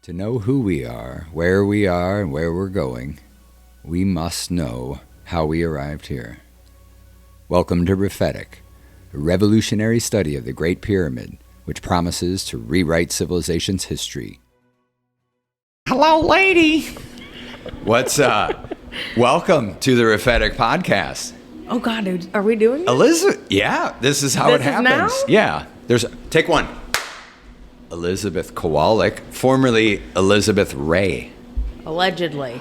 To know who we are, and where we're going, we must know how we arrived here. Welcome to REPHETIC, a revolutionary study of the Great Pyramid, which promises to rewrite civilization's history. Hello, lady! What's up? Welcome to the REPHETIC podcast. Oh, God, are we doing it? Elizabeth, yeah, this is how it happens. Now? Yeah, take one. Elizabeth Kowalik, formerly Elizabeth Ray. Allegedly.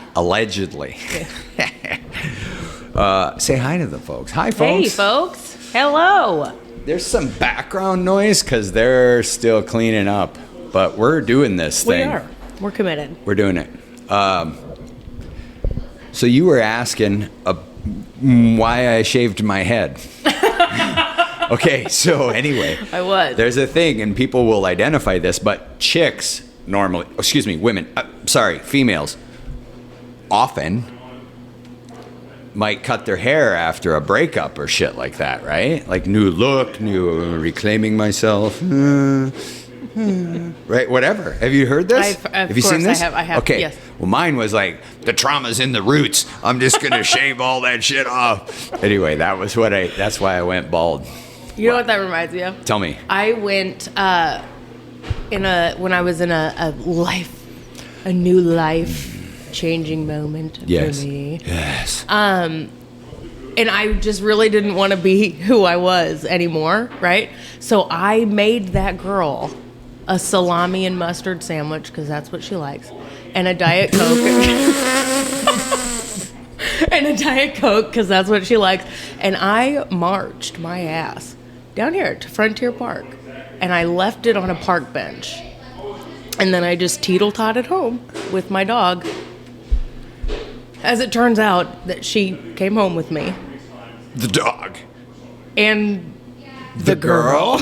Say hi to the folks. Hi, folks. Hey, folks. Hello. There's some background noise because they're still cleaning up, but we're doing this thing. We are. We're committed. We're doing it. So you were asking why I shaved my head. Okay, so anyway. I was. There's a thing, and people will identify this, but females, often might cut their hair after a breakup or shit like that, right? Like new look, new reclaiming myself. Right, whatever. Have you heard this? Have you seen this? I have. Okay. Yes. Well, mine was like, the trauma's in the roots. I'm just going to shave all that shit off. Anyway, that's why I went bald. You know what that reminds me of? Tell me. I went when I was in a new life changing moment for me. Yes. And I just really didn't want to be who I was anymore, right? So I made that girl a salami and mustard sandwich because that's what she likes, and a Diet Coke. And a Diet Coke because that's what she likes. And I marched my ass down here to Frontier Park, and I left it on a park bench. And then I just teetle-totted home with my dog. As it turns out, that she came home with me. The dog. And the girl.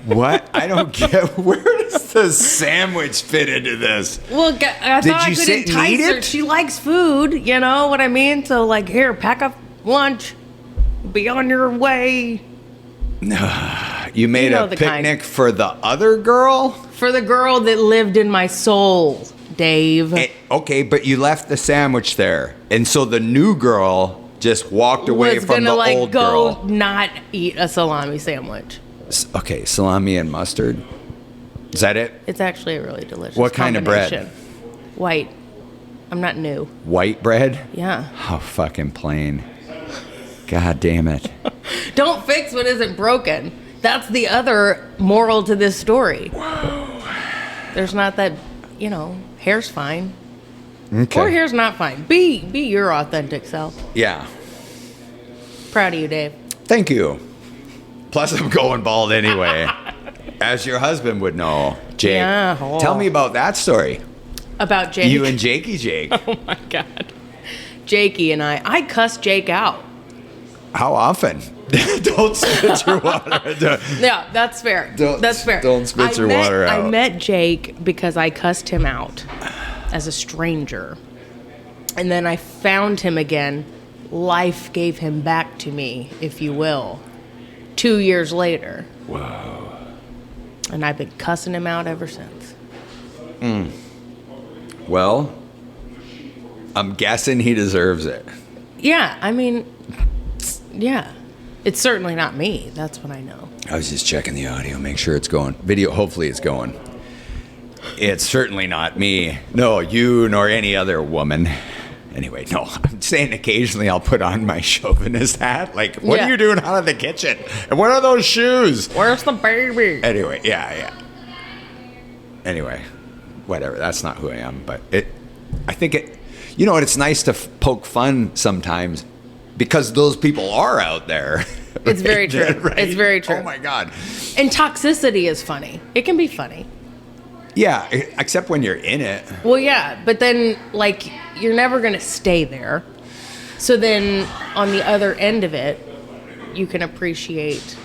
What? I don't get. Where does the sandwich fit into this? Well, I thought I could entice her. She likes food, you know what I mean? So, like, here, pack up lunch. Be on your way. You made a picnic for the other girl? For the girl that lived in my soul, Dave. Okay, but you left the sandwich there. And so the new girl just walked away from the old girl. Was gonna, not eat a salami sandwich. Okay, salami and mustard. Is that it? It's actually a really delicious What kind of bread? White. I'm not new. White bread? Yeah. How fucking plain. God damn it. Don't fix what isn't broken. That's the other moral to this story. Whoa. There's not that, hair's fine. Okay. Or hair's not fine. Be your authentic self. Yeah. Proud of you, Dave. Thank you. Plus, I'm going bald anyway. As your husband would know, Jake. Yeah. Tell me about that story. About Jake. You and Jakey Jake. Oh, my God. Jakey and I cussed Jake out. How often? Don't spit your water. Yeah, that's fair. That's fair. Don't spit your water out. I met Jake because I cussed him out as a stranger. And then I found him again. Life gave him back to me, if you will, 2 years later. Whoa. And I've been cussing him out ever since. Well, I'm guessing he deserves it. Yeah, yeah. It's certainly not me. That's what I know. I was just checking the audio, make sure it's going. Video, hopefully it's going. It's certainly not me. No, you nor any other woman. Anyway, no, I'm saying occasionally I'll put on my chauvinist hat. Like, what are you doing out of the kitchen? And what are those shoes? Where's the baby? Anyway, yeah. Anyway, whatever. That's not who I am. But I think you know what? It's nice to poke fun sometimes because those people are out there. It's very true. Right? It's very true. Oh, my God. And toxicity is funny. It can be funny. Yeah, except when you're in it. Well, yeah, but then, like, you're never going to stay there. So then, on the other end of it, you can appreciate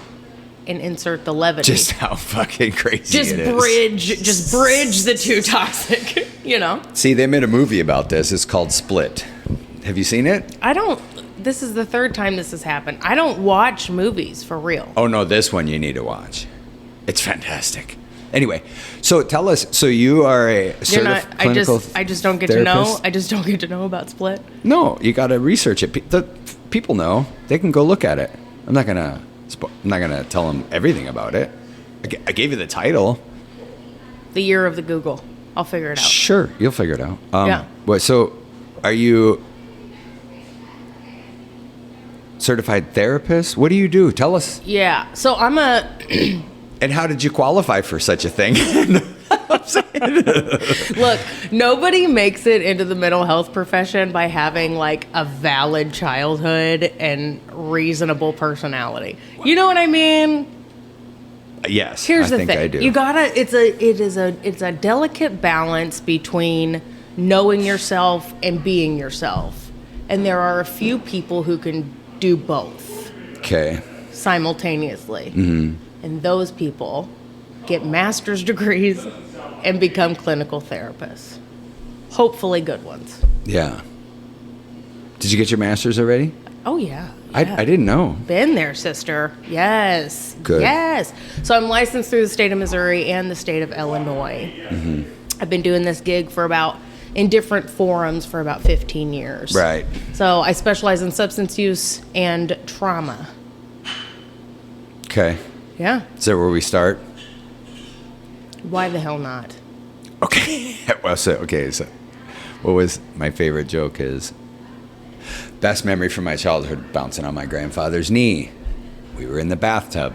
and insert the levity. Just how fucking crazy it is. Just bridge the two toxic, See, they made a movie about this. It's called Split. Have you seen it? This is the third time this has happened. I don't watch movies for real. Oh, no, this one you need to watch. It's fantastic. Anyway, so tell us. So you are a clinical I just don't get to know. I just don't get to know about Split. No, you got to research it. The people know. They can go look at it. I'm not gonna tell them everything about it. I gave you the title. The year of the Google. I'll figure it out. Sure, you'll figure it out. Yeah. So, are you certified therapist? What do you do? Tell us. Yeah. So I'm a. And how did you qualify for such a thing? Look, nobody makes it into the mental health profession by having like a valid childhood and reasonable personality. You know what I mean? Yes. Here's the thing. I do. You gotta. It's a delicate balance between knowing yourself and being yourself, and there are a few people who can do both. Okay. Simultaneously, and those people get master's degrees and become clinical therapists. Hopefully, good ones. Yeah. Did you get your master's already? Oh yeah. I didn't know. Been there, sister. Yes. Good. Yes. So I'm licensed through the state of Missouri and the state of Illinois. I've been doing this gig in different forums for about 15 years. Right. So I specialize in substance use and trauma. Okay. Yeah. Is that where we start? Why the hell not? Okay. So what was my favorite joke is best memory from my childhood bouncing on my grandfather's knee. We were in the bathtub.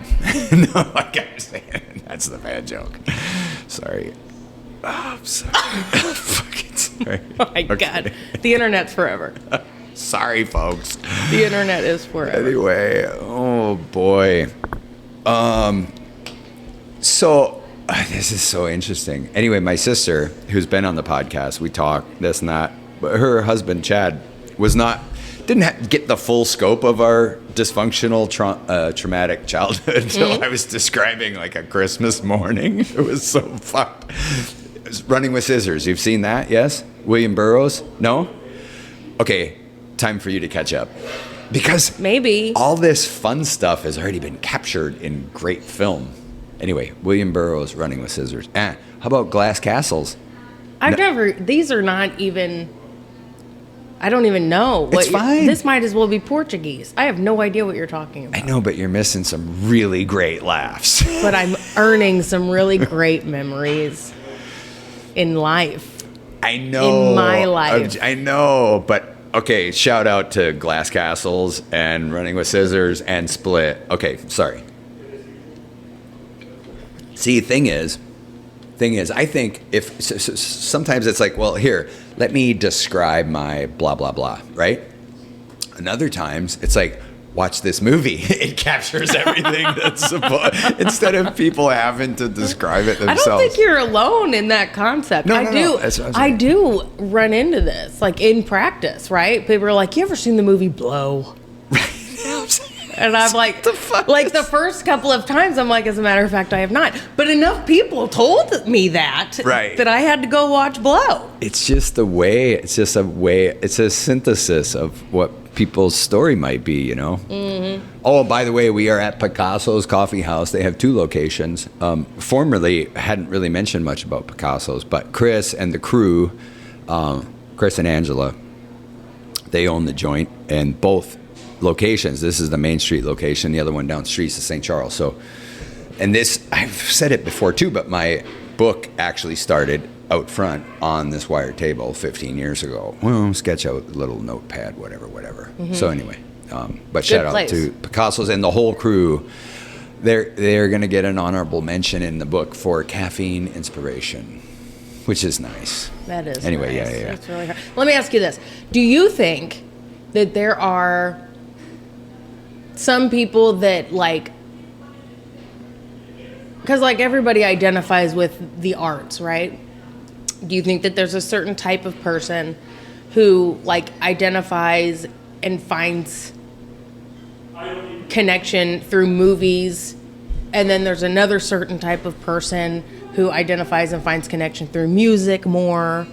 No, I can't say it. That's the bad joke. Sorry. Oh, I'm sorry. I'm fucking sorry. Oh my God. The internet's forever. Sorry, folks. The internet is forever. Anyway, oh boy. So this is so interesting. Anyway, my sister, who's been on the podcast, we talk this and that, but her husband Chad didn't get the full scope of our dysfunctional traumatic childhood until I was describing like a Christmas morning. It was so fucked. It was Running with Scissors. You've seen that? Yes? William Burroughs? No? Okay, time for you to catch up. Because maybe all this fun stuff has already been captured in great film. Anyway, William Burroughs, Running with Scissors. How about Glass Castles? These are not even, I don't even know. It's fine. This might as well be Portuguese. I have no idea what you're talking about. I know, but you're missing some really great laughs. But I'm earning some really great memories in life. I know. In my life. I know, but okay, shout out to Glass Castles and Running with Scissors and Split. Okay, sorry. See, thing is, I think sometimes it's like, well, here, let me describe my blah, blah, blah, right? And other times it's like, watch this movie. It captures everything that's instead of people having to describe it themselves. I don't think you're alone in that concept. No. I do run into this, like in practice, right? People are like, you ever seen the movie Blow? And I'm like, the first couple of times, I'm like, as a matter of fact, I have not. But enough people told me that, right, that I had to go watch Blow. It's just a way. It's a synthesis of what people's story might be, you know? Mm-hmm. Oh, by the way, we are at Picasso's Coffee House. They have 2 locations. Formerly, hadn't really mentioned much about Picasso's, but Chris and the crew, Chris and Angela, they own the joint, and both locations. This is the Main Street location. The other one down the street is the St. Charles. So, and this, I've said it before too, but my book actually started out front on this wire table 15 years ago. Well, sketch out a little notepad, whatever. Mm-hmm. So anyway, but shout out to Picasso's and the whole crew. They're going to get an honorable mention in the book for caffeine inspiration, which is nice. That is anyway, nice. Yeah. That's really hard. Let me ask you this. Do you think that there are some people that because everybody identifies with the arts, right? Do you think that there's a certain type of person who identifies and finds connection through movies, and then there's another certain type of person who identifies and finds connection through music more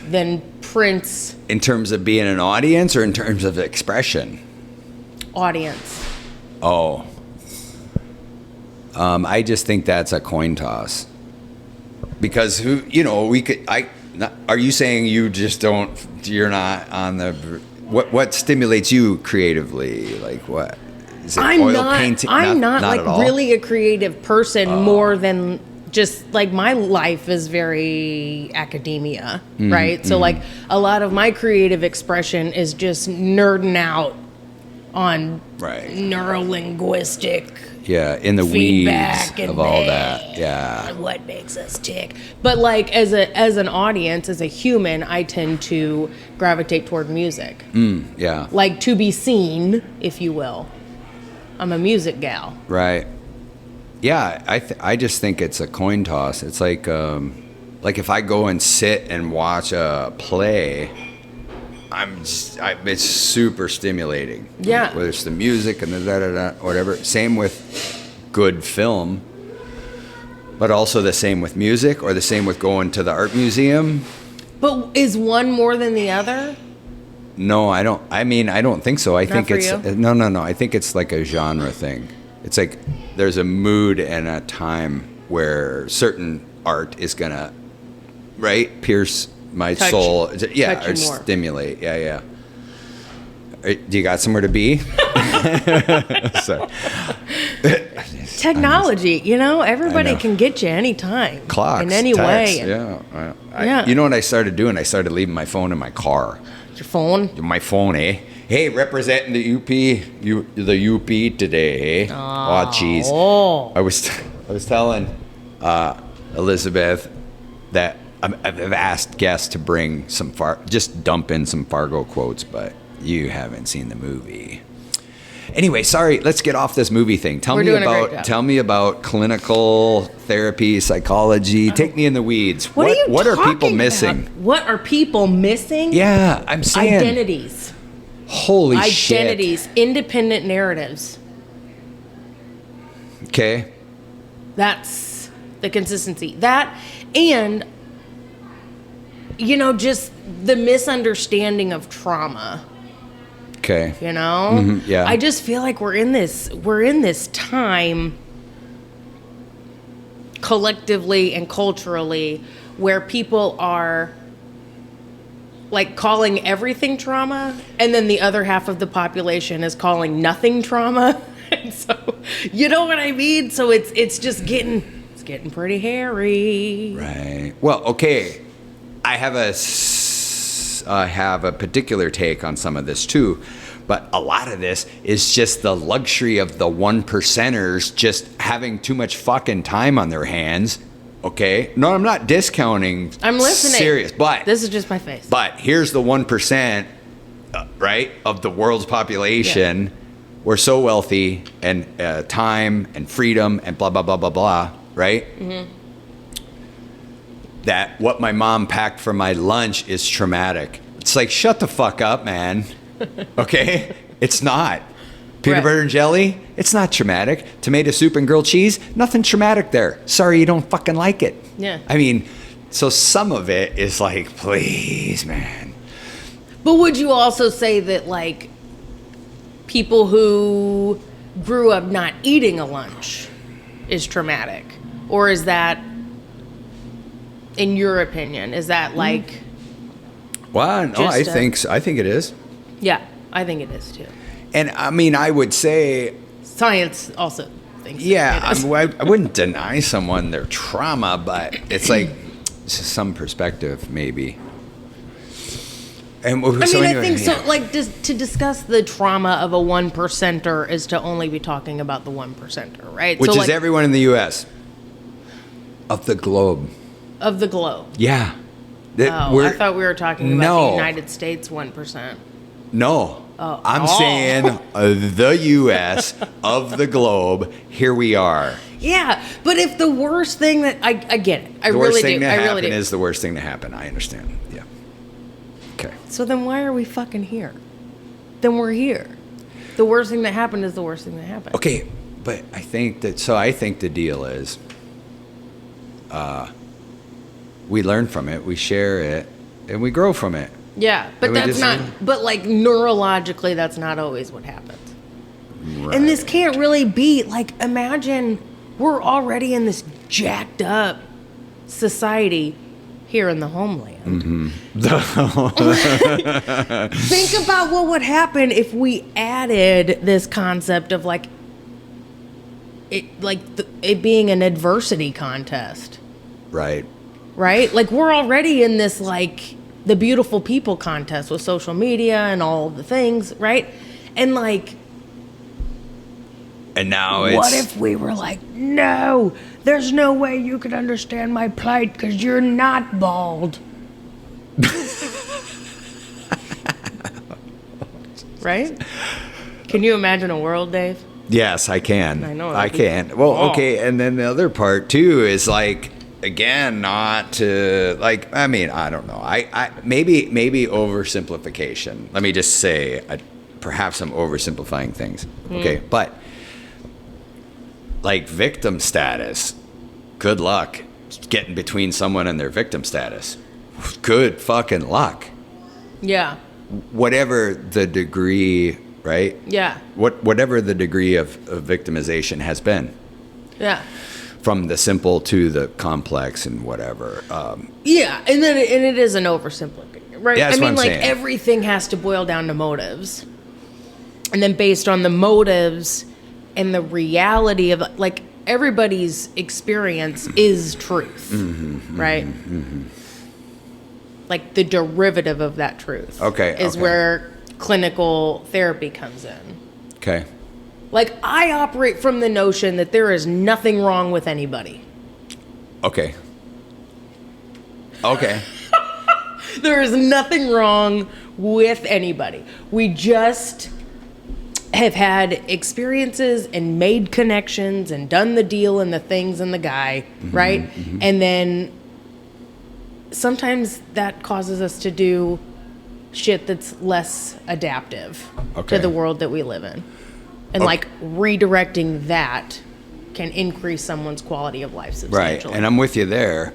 than Prince? In terms of being an audience or in terms of expression? Audience. Oh. I just think that's a coin toss. Because are you saying you're not on the, what stimulates you creatively? Like what? Is it painting? I'm not like at all? really a creative person more than just like my life is very academia, right? So like a lot of my creative expression is just nerding out on neurolinguistic in the weeds and of all that. Yeah. What makes us tick. But like as an audience, as a human, I tend to gravitate toward music. Yeah. Like to be seen, if you will. I'm a music gal. Right. Yeah, I just think it's a coin toss. It's like if I go and sit and watch a play, it's super stimulating. Yeah. Whether it's the music and the da-da-da, whatever. Same with good film, but also the same with music, or the same with going to the art museum. But is one more than the other? No, I don't. I mean, I don't think so. I think for it's you? no. I think it's like a genre thing. It's like there's a mood and a time where certain art is gonna, pierce my soul. Yeah, touch or you more. stimulate. Yeah. Do you got somewhere to be? Sorry. Technology, everybody can get you anytime. Clocks, in any text, way. Yeah. You know what I started doing? I started leaving my phone in my car. Your phone? My phone, eh? Hey, representing the UP today, eh? Oh, jeez. I was telling Elizabeth that I've asked guests to bring just dump in some Fargo quotes, but you haven't seen the movie. Anyway, sorry. Let's get off this movie thing. Tell me about clinical therapy, psychology. Take me in the weeds. What are people missing? What are people missing? Yeah, I'm saying identities. Holy shit. Identities, independent narratives. Okay. That's the consistency. That and just the misunderstanding of trauma. Okay. Yeah. I just feel like we're in this time collectively and culturally where people are like calling everything trauma, and then the other half of the population is calling nothing trauma. And so, you know what I mean? So it's just getting pretty hairy. Right. Well, okay. I have a particular take on some of this too, but a lot of this is just the luxury of the 1%ers just having too much fucking time on their hands. Okay? No, I'm not discounting. I'm listening. Serious, but this is just my face. But here's the 1%, of the world's population. Yeah. We're so wealthy, and time and freedom and blah blah blah blah blah. Right? Mm-hmm. That what my mom packed for my lunch is traumatic. It's like, shut the fuck up, man. Okay? It's not. Peanut butter and jelly, it's not traumatic. Tomato soup and grilled cheese, nothing traumatic there. Sorry you don't fucking like it. Yeah. I mean, so some of it is like, please, man. But would you also say that, like, people who grew up not eating a lunch is traumatic? Or is that, in your opinion, is that like... Well, no, I think it is. Yeah, I think it is too. And I mean, I would say... Science also thinks I wouldn't deny someone their trauma, but it's like some perspective, maybe. And I think so. Like, to discuss the trauma of a 1%er is to only be talking about the 1%er, right? Which is everyone in the U.S. Of the globe. Of the globe. Yeah. I thought we were talking about the United States 1%. No. I'm saying the U.S. of the globe. Here we are. Yeah, but if the worst thing that I get it, I really do. The worst thing that happened is the worst thing to happen. I understand. Yeah. Okay. So then why are we fucking here? Then we're here. The worst thing that happened is the worst thing that happened. Okay, but I think the deal is, we learn from it, we share it, and we grow from it. Yeah, but that's not, but like neurologically, that's not always what happens. Right. And this can't really be, like, imagine we're already in this jacked up society here in the homeland. Think about what would happen if we added this concept of like it being an adversity contest. Right. Right? Like we're already in this like the beautiful people contest with social media and all the things, right? And like, and now it's... what if we were like, no, there's no way you could understand my plight because you're not bald. Right? Can you imagine a world, Dave? Yes, I can. I know. I can. Well, okay, and then the other part too is like, again, not to like. I mean, I don't know. I maybe oversimplification. Let me just say, perhaps I'm oversimplifying things. Okay, but like victim status. Good luck getting between someone and their victim status. Good fucking luck. Yeah. Whatever the degree, right? Yeah. Whatever the degree of victimization has been. Yeah. From the simple to the complex and whatever. Yeah, and then it is an oversimplification, right? Yeah, that's I mean, what I'm like saying. everything has to boil down to motives, and then based on the motives and the reality of like everybody's experience is truth, right? Like the derivative of that truth, is where clinical therapy comes in. Okay. Like, I operate from the notion that there is nothing wrong with anybody. Okay. There is nothing wrong with anybody. We just have had experiences and made connections and done the deal and the things and the guy, right? And then sometimes that causes us to do shit that's less adaptive to the world that we live in. And like redirecting that can increase someone's quality of life substantially. Right, and I'm with you there.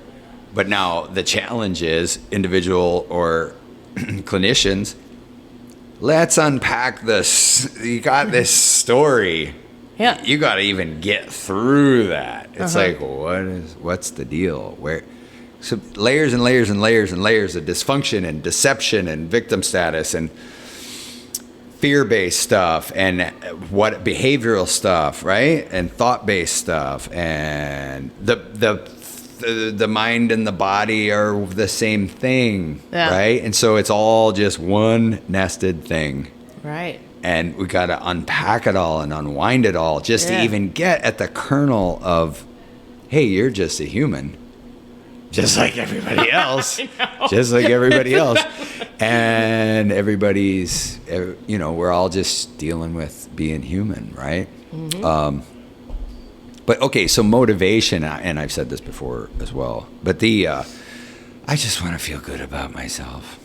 But now the challenge is individual or clinicians. Let's unpack this. You got this story. Yeah. You got to even get through that. It's like, what's the deal? So layers and layers and layers and layers of dysfunction and deception and victim status and fear-based stuff and what behavioral stuff, right? And thought-based stuff, and the mind and the body are the same thing, right? And so it's all just one nested thing, right? And we got to unpack it all and unwind it all just to even get at the kernel of, hey, you're just a human. Just like everybody else. Just like everybody else. And everybody's, we're all just dealing with being human, right? But okay, so motivation, and I've said this before as well, but I just want to feel good about myself.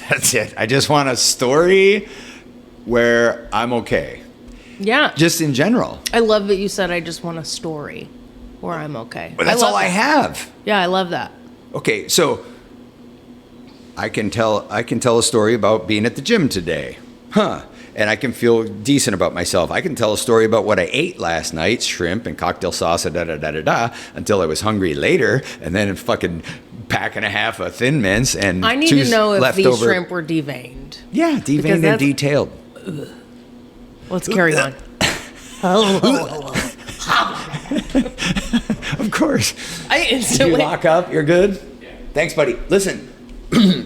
That's it. I just want a story where I'm okay. Yeah. Just in general. I love that you said I just want a story where I'm okay. But that's all I have. Yeah, I love that. Okay, so I can tell a story about being at the gym today. And I can feel decent about myself. I can tell a story about what I ate last night, shrimp and cocktail sauce, until I was hungry later, and then a fucking pack and a half of Thin Mints and I need to know if these shrimp were deveined. Yeah, deveined and detailed. Let's carry on. Of course. I instantly... Did you lock up? You're good? Yeah. Thanks, buddy. Listen,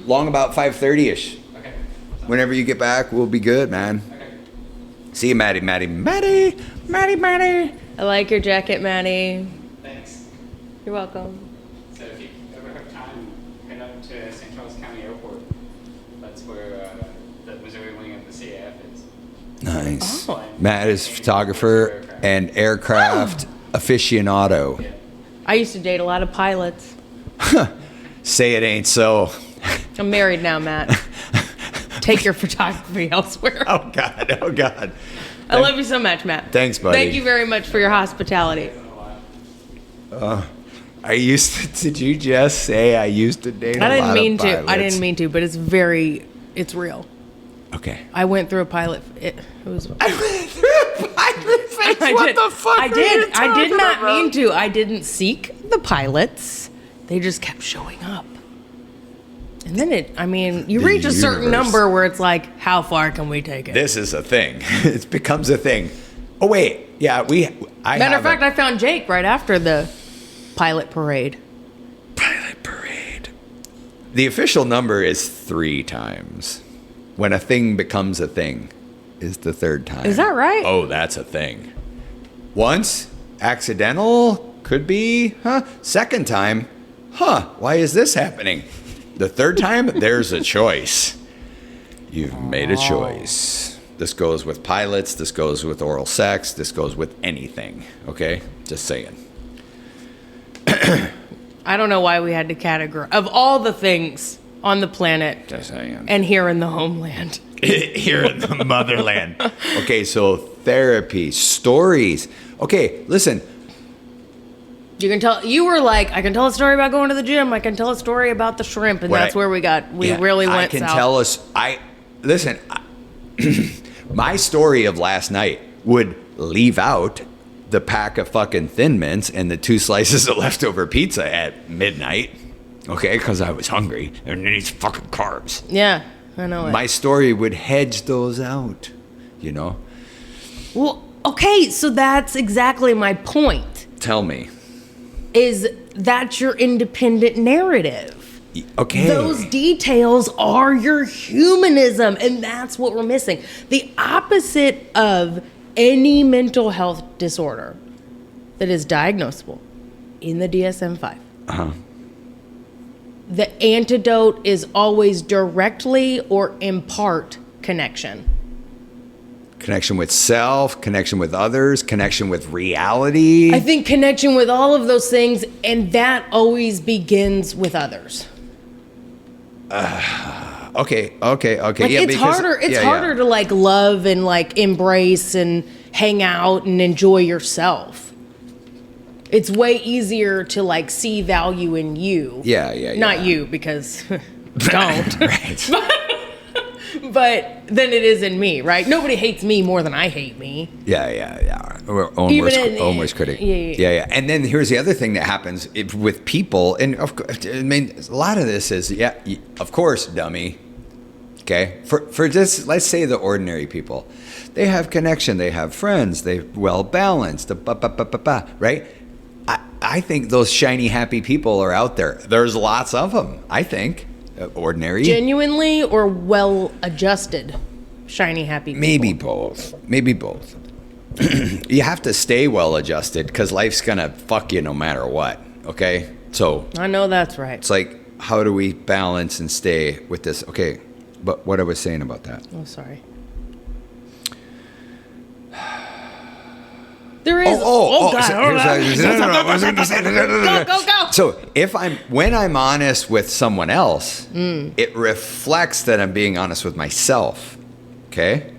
long about 5:30ish. Okay. Whenever you get back, we'll be good, man. Okay. See you, Maddie. I like your jacket, Maddie. Thanks. You're welcome. So if you ever have time, head up to St. Charles County Airport. That's where the Missouri wing of the CAF is. Nice. Oh. Matt is photographer and aircraft aficionado. Yeah. I used to date a lot of pilots. Say it ain't so. I'm married now, Matt. Take your photography elsewhere. Oh, God. I love you so much, Matt. Thanks, buddy. Thank you very much for your hospitality. Did you just say I used to date a lot of pilots? I didn't mean to, but it's real. Okay. I went through a pilot. It was. I went through a pilot phase. pilots? What the fuck I are did. you I did talking not about? mean to. I didn't seek the pilots. They just kept showing up. And then you The reach a certain universe. number where it's like, how far can we take it? This is a thing. It becomes a thing. Oh wait, yeah, Matter of fact, I found Jake right after the pilot parade. pilot parade. The official number is 3 times. When a thing becomes a thing, is the 3rd time. Is that right? Oh, that's a thing. Once, accidental, could be, huh? 2nd time, huh? Why is this happening? The 3rd time, there's a choice. You've made a choice. This goes with pilots. This goes with oral sex. This goes with anything. Okay? Just saying. I don't know why we had to categorize. Of all the things on the planet Just saying. and here in the homeland. Here in the motherland. Okay, so therapy, stories. Okay, listen. You can tell, you were like, I can tell a story about going to the gym. I can tell a story about the shrimp. And What that's where we Yeah, really went I can south. tell us. Listen. My story of last night would leave out the pack of fucking Thin Mints and the 2 slices of leftover pizza at midnight. Okay, because I was hungry and needs fucking carbs. Yeah, I know it. My story would hedge those out. You know. Well, okay, so that's exactly my point. Tell me. Is that's your independent narrative. Okay. Those details are your humanism, and that's what we're missing. The opposite of any mental health disorder that is diagnosable in the DSM-5. Uh-huh. The antidote is always directly or in part connection. Connection with self, connection with others, connection with reality. I think connection with all of those things, and that always begins with others. Okay. Like Yeah, it's harder. It's harder to like love and like embrace and hang out and enjoy yourself. It's way easier to like see value in you. Yeah. Not you, because don't. Right. But then it is in me, right? Nobody hates me more than I hate me. Yeah. We're own Even worst critic. Yeah. And then here's the other thing that happens with people, and of course, I mean, a lot of this is, of course, dummy. Okay, for just let's say the ordinary people, they have connection, they have friends, they well balanced, right? I think those shiny, happy people are out there. There's lots of them. I think ordinary, Genuinely or well adjusted, shiny, happy people. Maybe both. You have to stay well adjusted because life's gonna fuck you no matter what. Okay, so I know that's right. it's like, how do we balance and stay with this? Okay, but what I was saying about that. Oh, sorry. There is. Go. So when I'm honest with someone else, it reflects that I'm being honest with myself. Okay.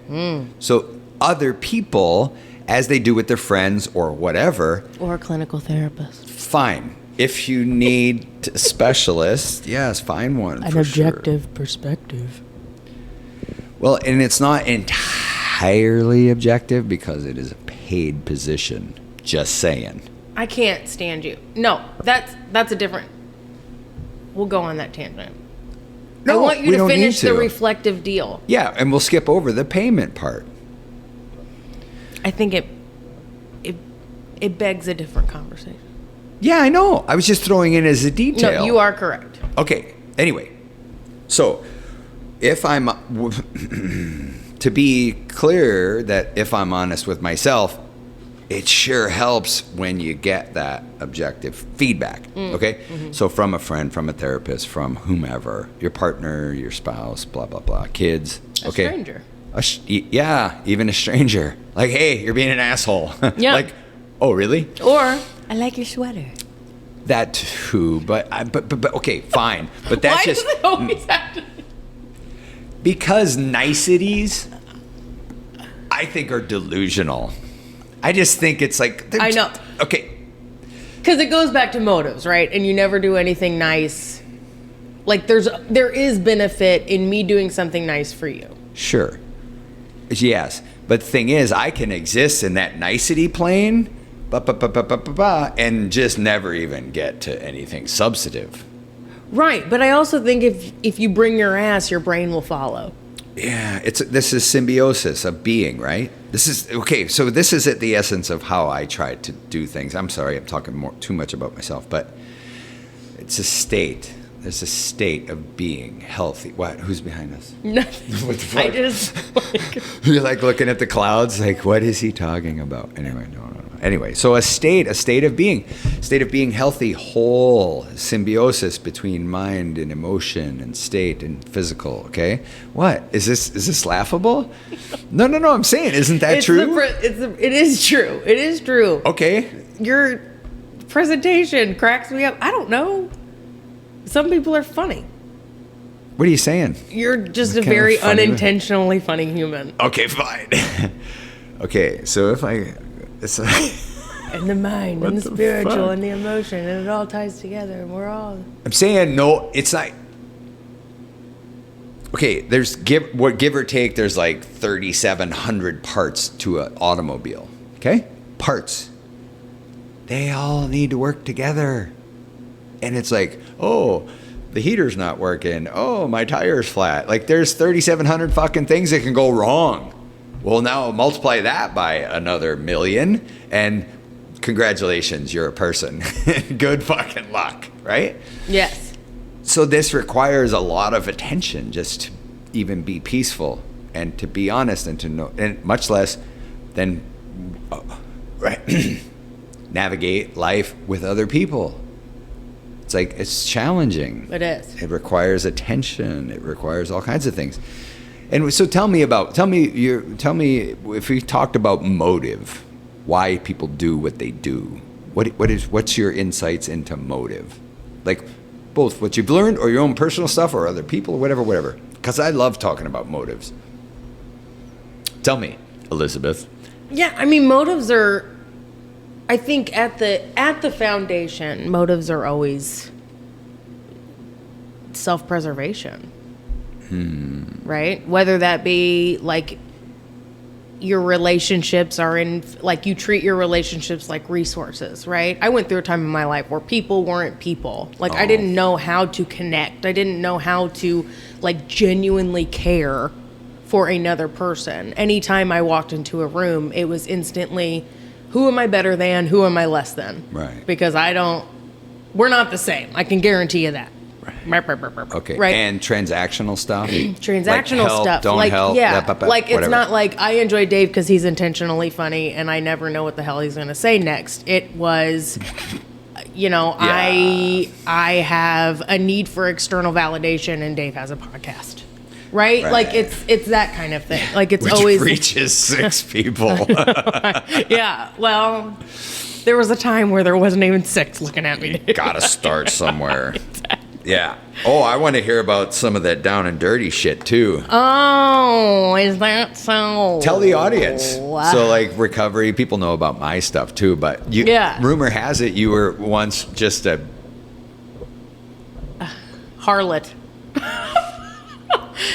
So other people, as they do with their friends or whatever, Or a clinical therapist. fine. If you need a specialist, yes, find one. An for objective sure. perspective. Well, and it's not entirely objective because it is a paid position. Just saying. I can't stand you. No, that's a different. We'll go on that tangent. I want you we to don't finish need the to. reflective deal. Yeah, and we'll skip over the payment part. I think it begs a different conversation. Yeah, I know. I was just throwing in as a detail. No, you are correct. Okay. Anyway, so if I'm to be clear that if I'm honest with myself, it sure helps when you get that objective feedback. Okay? Mm-hmm. So from a friend, from a therapist, from whomever, your partner, your spouse, blah, blah, blah, kids. A Okay? stranger. Yeah, even a stranger. Like, hey, you're being an asshole. Yeah. Like, oh, really? Or I like your sweater. That too, but okay, fine. But that's Why just does it always have to? because niceties, I think, are delusional. I just think it's like I know. Okay, Because it goes back to motives, right? And you never do anything nice. Like there is benefit in me doing something nice for you. sure, yes, But the thing is, I can exist in that nicety plane, and just never even get to anything substantive. Right, but I also think if you bring your ass, your brain will follow. Yeah, this is symbiosis of being, right? This is okay. So this is at the essence of how I try to do things. I'm sorry, I'm talking too much about myself, but it's a state. There's a state of being healthy. What? Who's behind us? Nothing. What the fuck? I just like, You're like looking at the clouds, like, what is he talking about? Anyway, no. Anyway, so a state of being healthy, whole, symbiosis between mind and emotion and state and physical. Okay, what is this? Is this laughable? No. I'm saying, isn't that true? It is true. It is true. Okay. Your presentation cracks me up. I don't know. Some people are funny. What are you saying? You're just What a kind of very funny- unintentionally funny human. Okay, fine. Okay, so if it's And the mind, What and the the spiritual, fuck? and the emotion, and it all ties together, and we're all. I'm saying no. It's like okay. There's give or take. There's like 3,700 parts to an automobile. Okay, parts. They all need to work together, and it's like, oh, the heater's not working. Oh, my tire's flat. Like there's 3,700 fucking things that can go wrong. Well, now multiply that by another million, and congratulations, you're a person. Good fucking luck, right? Yes. So this requires a lot of attention just to even be peaceful and to be honest and to know, and much less than right, navigate life with other people. It's like, it's challenging. It is. It requires attention. It requires all kinds of things. And so tell me if we talked about motive, why people do what they do. What's your insights into motive? Like both what you've learned or your own personal stuff or other people or whatever. Because I love talking about motives. Tell me, Elizabeth. Yeah, I mean, motives are, I think at the foundation, motives are always self-preservation. Right? Whether that be like your relationships are in, like you treat your relationships like resources, right? I went through a time in my life where people weren't people. Like I didn't know how to connect. I didn't know how to like genuinely care for another person. Anytime I walked into a room, it was instantly, who am I better than? Who am I less than? Right. Because we're not the same. I can guarantee you that. Okay. Right. And transactional stuff? Transactional like help, stuff. Don't like, help. yeah. Like, it's whatever. not like I enjoy Dave because he's intentionally funny and I never know what the hell he's going to say next. It was, I have a need for external validation and Dave has a podcast. Right? Like, it's that kind of thing. Like, it's Which always. reaches 6 people. Yeah. Well, there was a time where there wasn't even 6 looking at me. Gotta start somewhere. Yeah. Oh, I want to hear about some of that down and dirty shit too. Oh, is that so? Tell the audience. So, like recovery, people know about my stuff too. But rumor has it you were once just a harlot.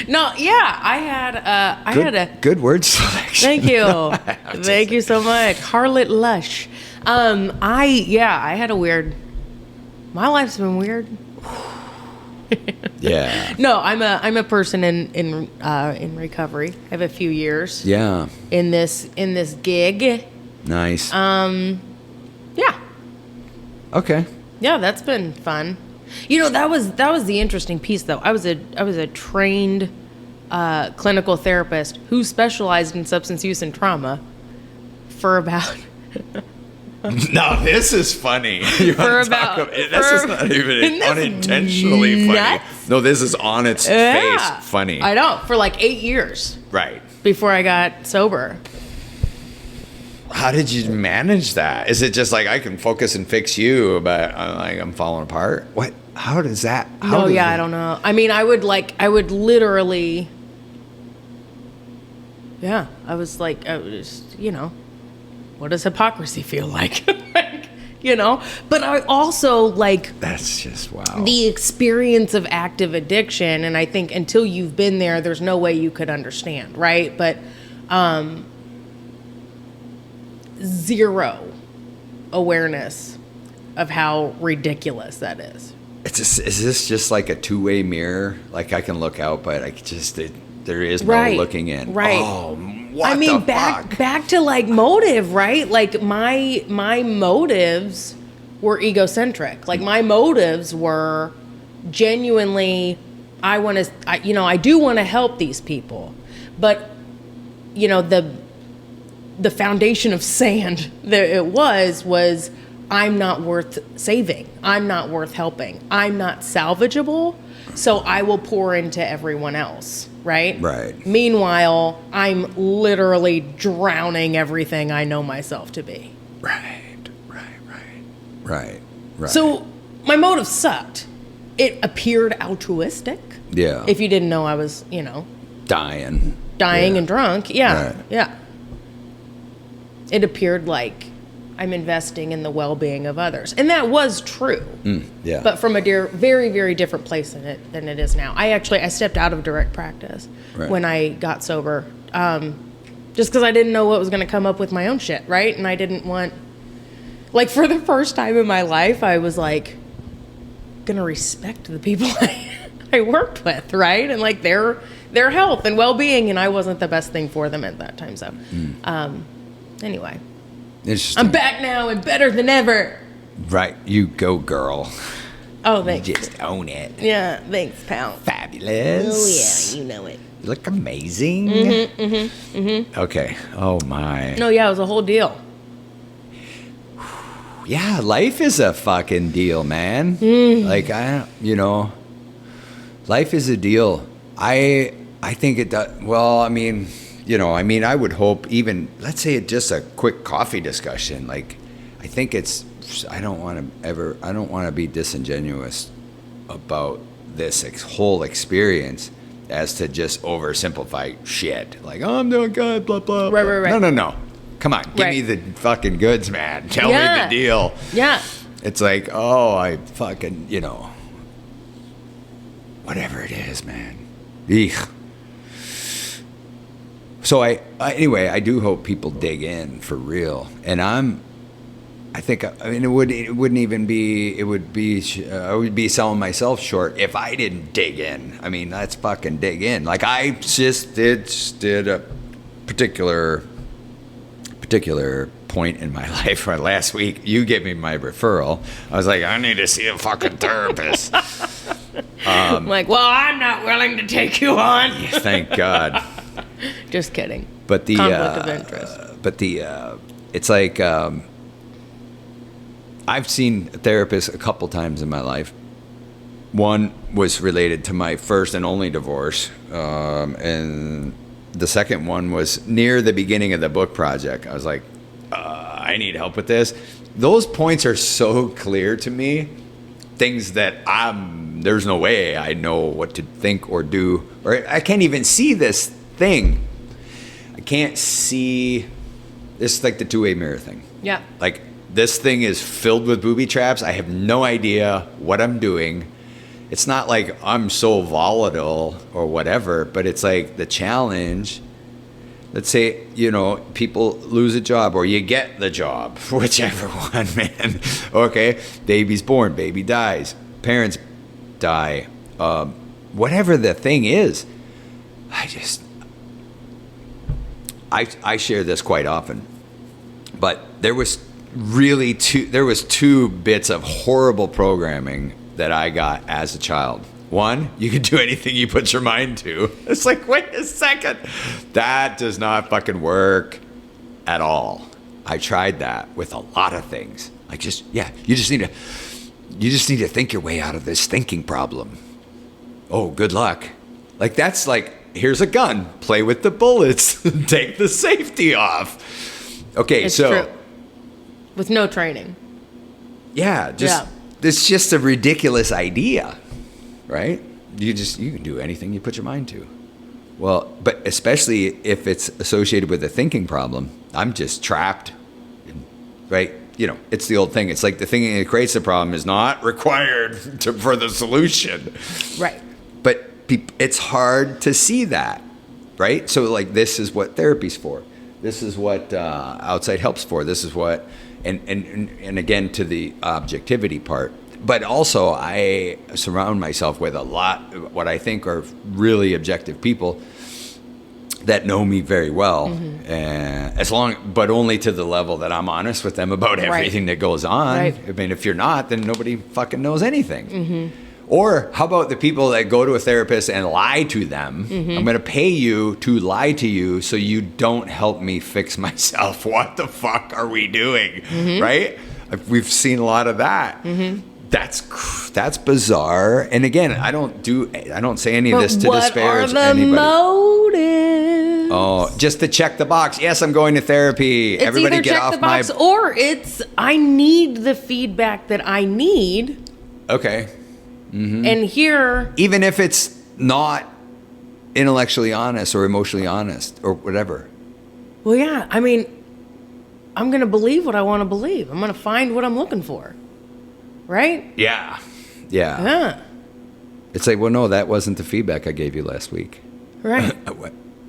No, yeah, I had a good word selection. Thank you, thank you so much, harlot lush. I had a weird. My life's been weird. Yeah. No, I'm a person in recovery. I have a few years. Yeah. In this gig. Nice. Yeah. Okay. Yeah, that's been fun. That was the interesting piece though. I was a trained clinical therapist who specialized in substance use and trauma for about. No, this is funny. This is not even unintentionally funny. Nuts? No, this is on its face funny. I know, for like 8 years. Right. Before I got sober. How did you manage that? Is it just like I can focus and fix you, but I'm falling apart? What? How does that? I don't know. I mean, I would literally. Yeah, I was what does hypocrisy feel like? But I also that's just wow. The experience of active addiction, and I think until you've been there, there's no way you could understand, right? But zero awareness of how ridiculous that is. Is this just like a two-way mirror? Like I can look out, but there is no looking in. Right. Oh, what the fuck? back to like motive, right? Like my motives were egocentric. Like my motives were genuinely, I do want to help these people, but the foundation of sand that it was I'm not worth saving. I'm not worth helping. I'm not salvageable. So I will pour into everyone else. Right? Right. Meanwhile, I'm literally drowning everything I know myself to be. Right. So my motive sucked. It appeared altruistic. Yeah. If you didn't know I was, dying and drunk. Yeah. Right. Yeah. It appeared like I'm investing in the well-being of others. And that was true. Yeah. But from a very, very different place than it is now. I stepped out of direct practice when I got sober. Just because I didn't know what was going to come up with my own shit, right? And I didn't want... Like, for the first time in my life, I was, like, going to respect the people I worked with, right? And, like, their health and well-being, and I wasn't the best thing for them at that time. So, anyway... I'm back now and better than ever. Right. You go, girl. Oh, thanks. You just own it. Yeah, thanks, pal. Fabulous. Oh, yeah, you know it. You look amazing. Okay. Oh, my. No, yeah, it was a whole deal. Yeah, life is a fucking deal, man. Like, life is a deal. I think it does. Well, I mean, I would hope even, let's say it's just a quick coffee discussion. Like, I think I don't want to be disingenuous about this whole experience as to just oversimplify shit. Like, oh, I'm doing good, blah, blah. Right. No. Come on, give me the fucking goods, man. Tell me the deal. Yeah. It's like, oh, I fucking, whatever it is, man. Eek. So anyway, I do hope people dig in for real. And I would be selling myself short if I didn't dig in. I mean, let's fucking dig in. Like I just did a particular point in my life where last week you gave me my referral. I was like, I need to see a fucking therapist. I'm like, well, I'm not willing to take you on. Thank God. Just kidding. But the conflict of interest. It's like I've seen a therapist a couple times in my life. One was related to my first and only divorce, and the second one was near the beginning of the book project. I was like, I need help with this. Those points are so clear to me. Things that there's no way I know what to think or do, or I can't even see this thing. I can't see. It's like the two-way mirror thing. Yeah. Like this thing is filled with booby traps. I have no idea what I'm doing. It's not like I'm so volatile or whatever, but it's like the challenge. Let's say, people lose a job or you get the job, whichever one, man. Okay, baby's born, baby dies, parents die, whatever the thing is. I share this quite often, but there was two bits of horrible programming that I got as a child. One, you can do anything you put your mind to. It's like, wait a second. That does not fucking work at all. I tried that with a lot of things. Like you just need to think your way out of this thinking problem. Oh, good luck. Like that's like, here's a gun. Play with the bullets. Take the safety off. Okay, it's true. With no training. Yeah, it's just a ridiculous idea. Right? You can do anything you put your mind to. Well, but especially if it's associated with a thinking problem, I'm just trapped. Right? It's the old thing. It's like the thing that creates the problem is not required for the solution. Right. But it's hard to see that. Right? So like this is what therapy's for. This is what outside help's for. This is what, and again, to the objectivity part. But also, I surround myself with a lot, what I think are really objective people that know me very well, but only to the level that I'm honest with them about everything that goes on. Right. I mean, if you're not, then nobody fucking knows anything. Or how about the people that go to a therapist and lie to them? I'm going to pay you to lie to you so you don't help me fix myself. What the fuck are we doing? Right? We've seen a lot of that. That's bizarre. And again, I don't say any of this to disparage anybody. What are the motives? Oh, just to check the box. Yes, I'm going to therapy. It's Everybody either get check off the box or it's I need the feedback that I need. Okay. And here, Even if it's not intellectually honest or emotionally honest or whatever. well, yeah, I mean, I'm going to believe what I want to believe. I'm going to find what I'm looking for. Right? Yeah. Yeah. It's like, well, no, that wasn't the feedback I gave you last week. Right.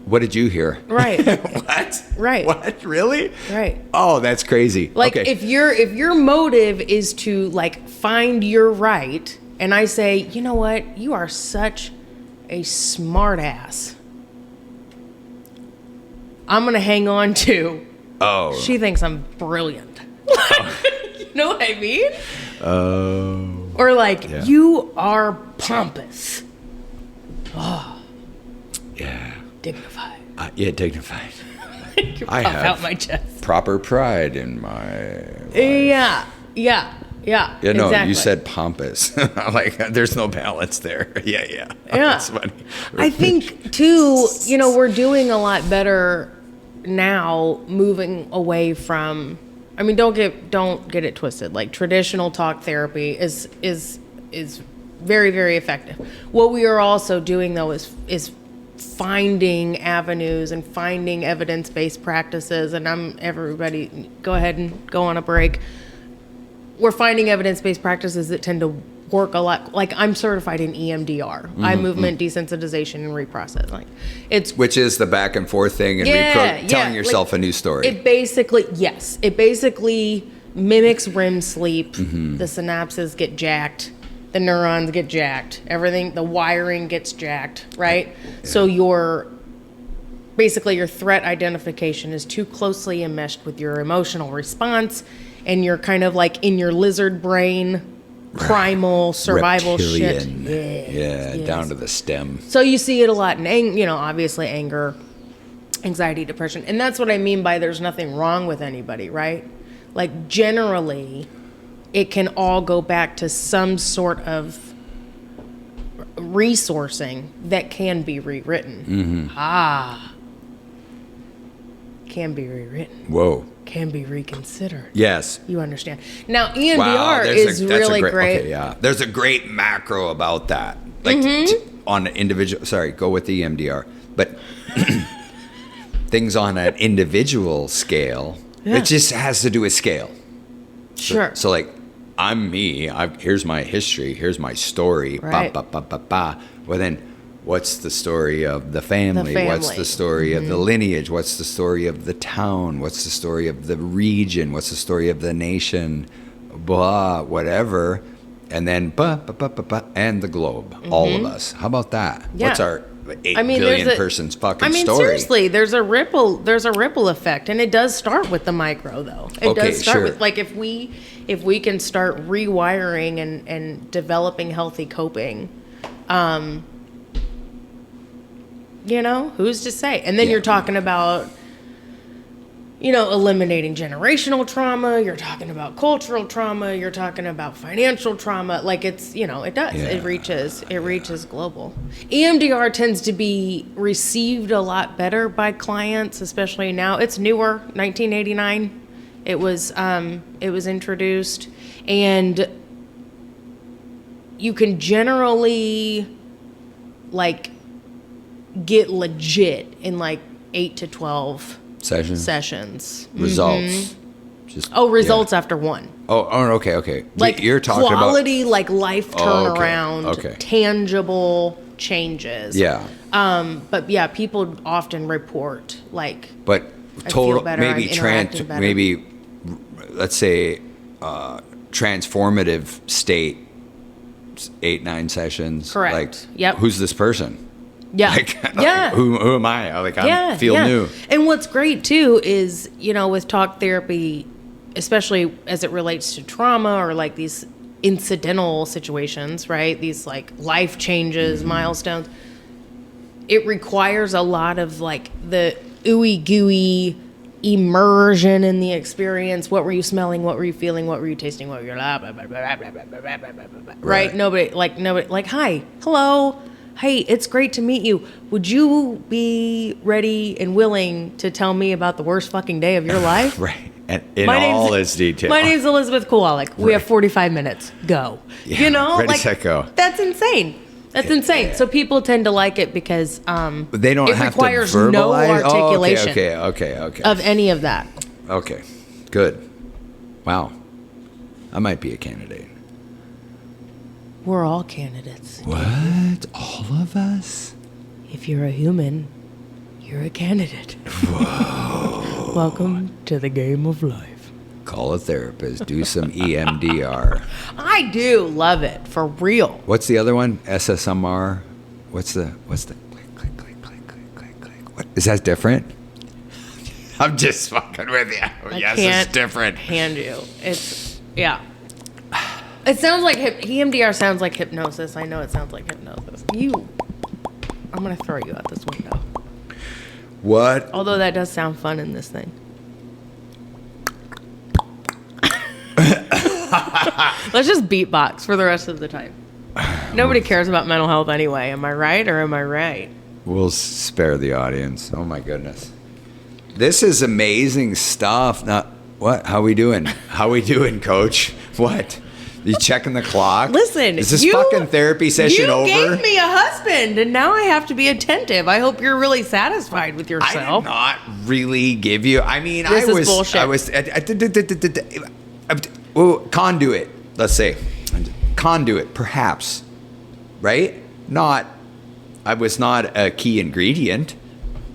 What did you hear? Right. What? Right. What? Really? Right. Oh, that's crazy. Like okay. if your motive is to like find your right, and I say, you know what, you are such a smart ass. I'm gonna hang on to. Oh. She thinks I'm brilliant. You know what I mean? Oh. Or like Yeah. you are pompous, Yeah. dignified. Yeah, dignified. You I puff have out my chest. proper pride in my life. Yeah. Yeah, no, exactly. you said pompous. Like, there's no balance there. Yeah. Yeah. That's funny. I think too, we're doing a lot better now, moving away from. I mean, don't get it twisted. Like traditional talk therapy is very, very effective. What we are also doing though is finding avenues and finding evidence-based practices. And everybody go ahead and go on a break. We're finding evidence-based practices that tend to work a lot. Like I'm certified in EMDR, eye movement desensitization and reprocessing. It's Which is the back and forth thing and telling yourself a new story. It basically mimics REM sleep. The synapses get jacked, the neurons get jacked, everything, the wiring gets jacked, right? Yeah. So your threat identification is too closely enmeshed with your emotional response, and you're kind of like in your lizard brain, primal survival Reptilian. shit. Yes. Down to the stem. So you see it a lot in, obviously anger, anxiety, depression. And that's what I mean by there's nothing wrong with anybody, right? Like generally, it can all go back to some sort of resourcing that can be rewritten. Can be rewritten. Whoa. Can be reconsidered. Yes. You understand. Now, EMDR is really great. Okay, yeah. There's a great macro about that. Like on an individual, sorry, go with the EMDR. But things on an individual scale, it just has to do with scale. Sure. So like, I'm me. Here's my history. Here's my story. Right. Well, then, what's the story of the family? What's the story of the lineage? What's the story of the town? What's the story of the region? What's the story of the nation? Blah, whatever. And then, and the globe. All of us. How about that? Yeah. What's our 8 billion person's fucking story? Seriously, there's a ripple effect, and it does start with the micro, though. It does start with, like, if we can start rewiring and developing healthy coping, who's to say? And then you're talking about, eliminating generational trauma. You're talking about cultural trauma. You're talking about financial trauma. Like it does. Yeah. It reaches global. EMDR tends to be received a lot better by clients, especially now. It's newer, 1989. It was introduced, and you can generally get legit in 8 to 12 sessions. Results. Results after one. Okay. You're talking quality, about life turnaround, tangible changes. Yeah. But yeah, people often report But I feel better. maybe I'm interacting better. maybe let's say transformative state, 8-9 sessions. Correct. Like, Yep. who's this person? Yeah. Like, Yeah. who am I? Like, I feel new. And what's great too is, with talk therapy, especially as it relates to trauma or like these incidental situations, right? These like life changes, milestones. It requires a lot of like the ooey gooey immersion in the experience. What were you smelling? What were you feeling? What were you tasting? What were you blah, blah, blah, blah, blah, blah, blah, blah, blah, blah. Right? Nobody, hi, hello. Hey, it's great to meet you. Would you be ready and willing to tell me about the worst fucking day of your life? Right. And in all its detail. My name's Elizabeth Kowalik. We have 45 minutes. Go. Yeah, ready, set, go. That's insane. That's insane. Yeah. So people tend to like it because they don't it have requires to verbalize. no articulation Okay. of any of that. Okay, good. Wow. I might be a candidate. We're all candidates. What? All of us? If you're a human, you're a candidate. Whoa. Welcome to the game of life. Call a therapist. Do some EMDR. I do love it, for real. What's the other one? SSMR? What's the click, click, click, click, click, click, click. What? Is that different? I'm just fucking with you. Yes, it's different. Hand you. It's, yeah. It sounds like EMDR sounds like hypnosis. I know it sounds like hypnosis. I'm going to throw you out this window. What? Although that does sound fun in this thing. Let's just beatbox for the rest of the time. Nobody cares about mental health anyway. Am I right or am I right? We'll spare the audience. Oh my goodness. This is amazing stuff. Now, what? How we doing? How we doing, Coach? What? You checking the clock? Listen, is this fucking therapy session over? You gave me a husband, and now I have to be attentive. I hope you're really satisfied with yourself. I did not really give you. I mean, this is bullshit. I was conduit. Let's say conduit, perhaps. Right? I was not a key ingredient.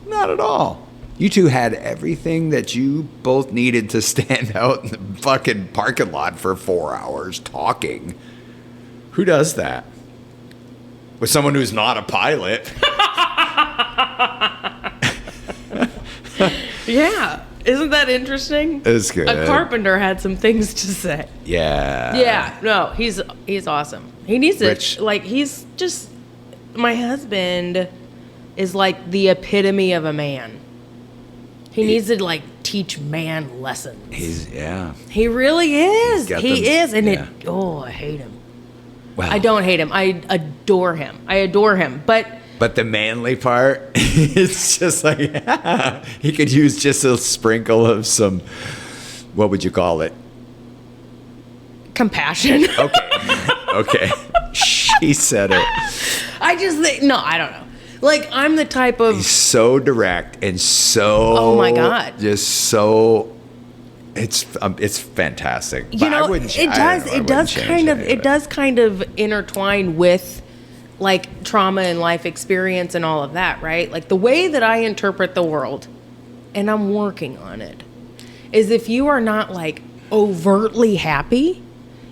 Not at all. You two had everything that you both needed to stand out in the fucking parking lot for 4 hours talking. Who does that? With someone who's not a pilot. Yeah. Isn't that interesting? It's good. A carpenter had some things to say. Yeah. Yeah. No, he's awesome. He needs it. Like, he's just... My husband is like the epitome of a man. He needs to like teach man lessons. He really is. He is, and I hate him. Well, I don't hate him. I adore him. But the manly part, it's just like he could use just a sprinkle of some. What would you call it? Compassion. Okay. She said it. I just think I don't know. Like, I'm the type of... He's so direct and so... Oh, my God. Just so... It's fantastic. It does kind of intertwine with, like, trauma and life experience and all of that, right? Like, the way that I interpret the world, and I'm working on it, is if you are not, like, overtly happy...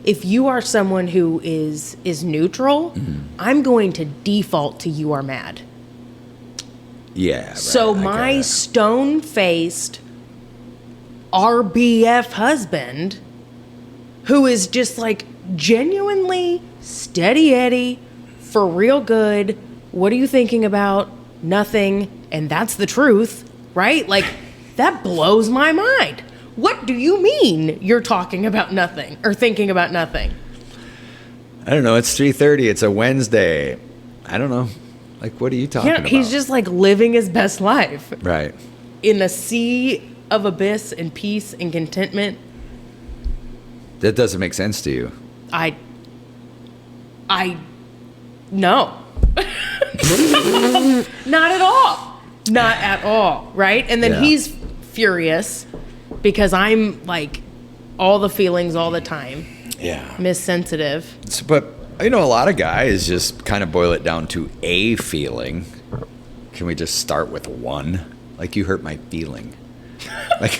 If you are someone who is neutral, I'm going to default to you are mad. Yeah. Right, so my stone-faced RBF husband, who is just like genuinely steady Eddie, for real good, what are you thinking about? Nothing. And that's the truth, right? Like, that blows my mind. What do you mean you're talking about nothing or thinking about nothing? I don't know. It's 3:30. It's a Wednesday. I don't know. Like, what are you talking about? He's just like living his best life. Right. In the sea of abyss and peace and contentment. That doesn't make sense to you. No. Not at all. Not at all. Right? And then he's furious because I'm like all the feelings all the time. Yeah. Miss-sensitive. But, a lot of guys just kind of boil it down to a feeling. Can we just start with one? Like, you hurt my feeling. like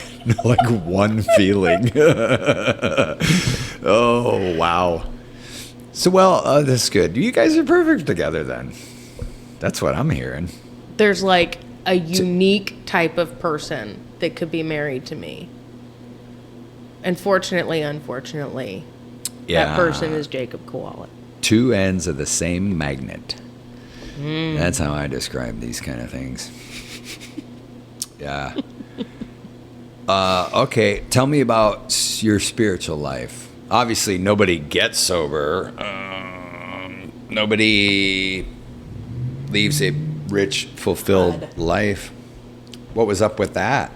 one feeling. Oh, wow. So, well, that's good. You guys are perfect together then. That's what I'm hearing. There's like a unique type of person that could be married to me. And unfortunately, that person is Jacob Kowalik. Two ends of the same magnet. That's how I describe these kind of things. Yeah. Okay, tell me about your spiritual life. Obviously, nobody gets sober. Nobody leaves a rich, fulfilled life. What was up with that?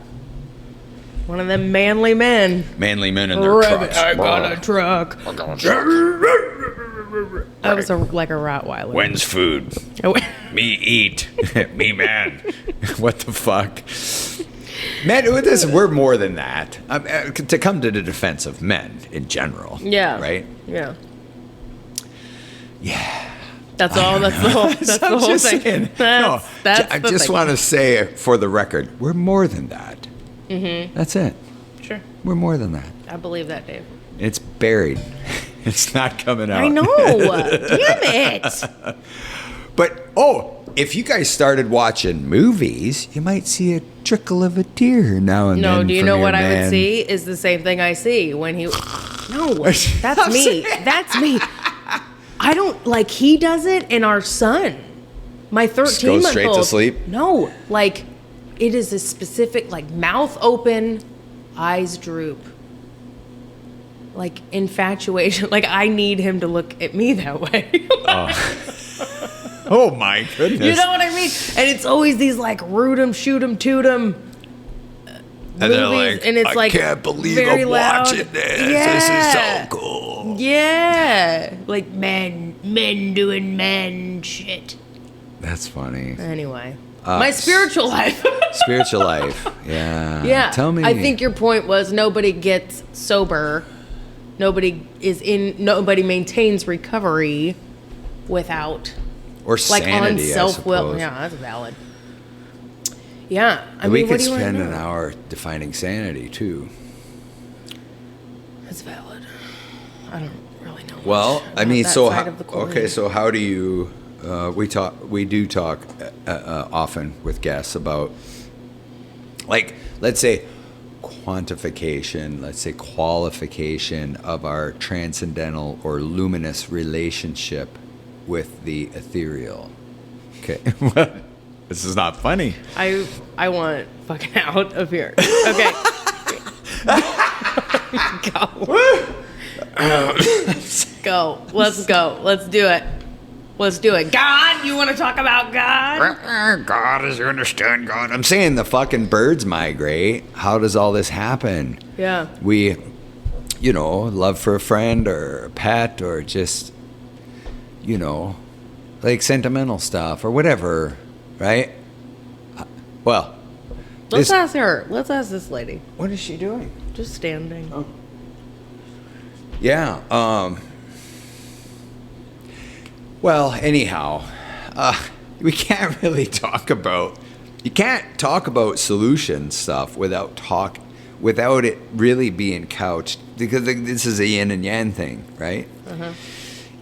One of them manly men. Manly men in their trucks. I got a truck. I was like a Rottweiler. When's food? Me eat. Me man. What the fuck? Men, we're more than that. To come to the defense of men in general. Yeah. Right? Yeah. Yeah. That's all. That's the whole. That's the whole thing. I just want to say, for the record, we're more than that. Mm-hmm. That's it. Sure. We're more than that. I believe that, Dave. It's buried. It's not coming out. I know. Damn it. But, if you guys started watching movies, you might see a trickle of a tear now and then. No, do you know what man. I would see? Is the same thing I see when he. No, that's me. That's me. I don't like. He does it, and our son, my 13-month-old, goes straight to sleep. No, like it is a specific mouth open, eyes droop, like infatuation. Like I need him to look at me that way. Oh my goodness! You know what I mean? And it's always these root 'em, shoot 'em, toot 'em. And they're like, and it's I can't believe I'm watching this. Yeah. This is so cool. Yeah. Like men doing men shit. That's funny. Anyway. My spiritual life. Spiritual life. Yeah. Yeah. Tell me. I think your point was nobody gets sober. Nobody maintains recovery without or sanity, on self-will. I suppose. Yeah, that's valid. Yeah, we could spend an hour defining sanity too. That's valid. I don't really know. Well, I mean, okay. So how do you? We do talk often with guests about, let's say, quantification. Let's say qualification of our transcendental or luminous relationship with the ethereal. Okay. This is not funny. I want fucking out of here. Okay. Go. Let's go. Let's do it. Let's do it. God, you want to talk about God? God, as you understand God. I'm saying the fucking birds migrate. How does all this happen? Yeah. We, love for a friend or a pet or just, sentimental stuff or whatever. Right? Well, let's ask her. Let's ask this lady. What is she doing? Just standing. Oh. Yeah. Well, anyhow, we can't really talk about. You can't talk about solution stuff without it really being couched, because this is a yin and yang thing, right? Uh-huh.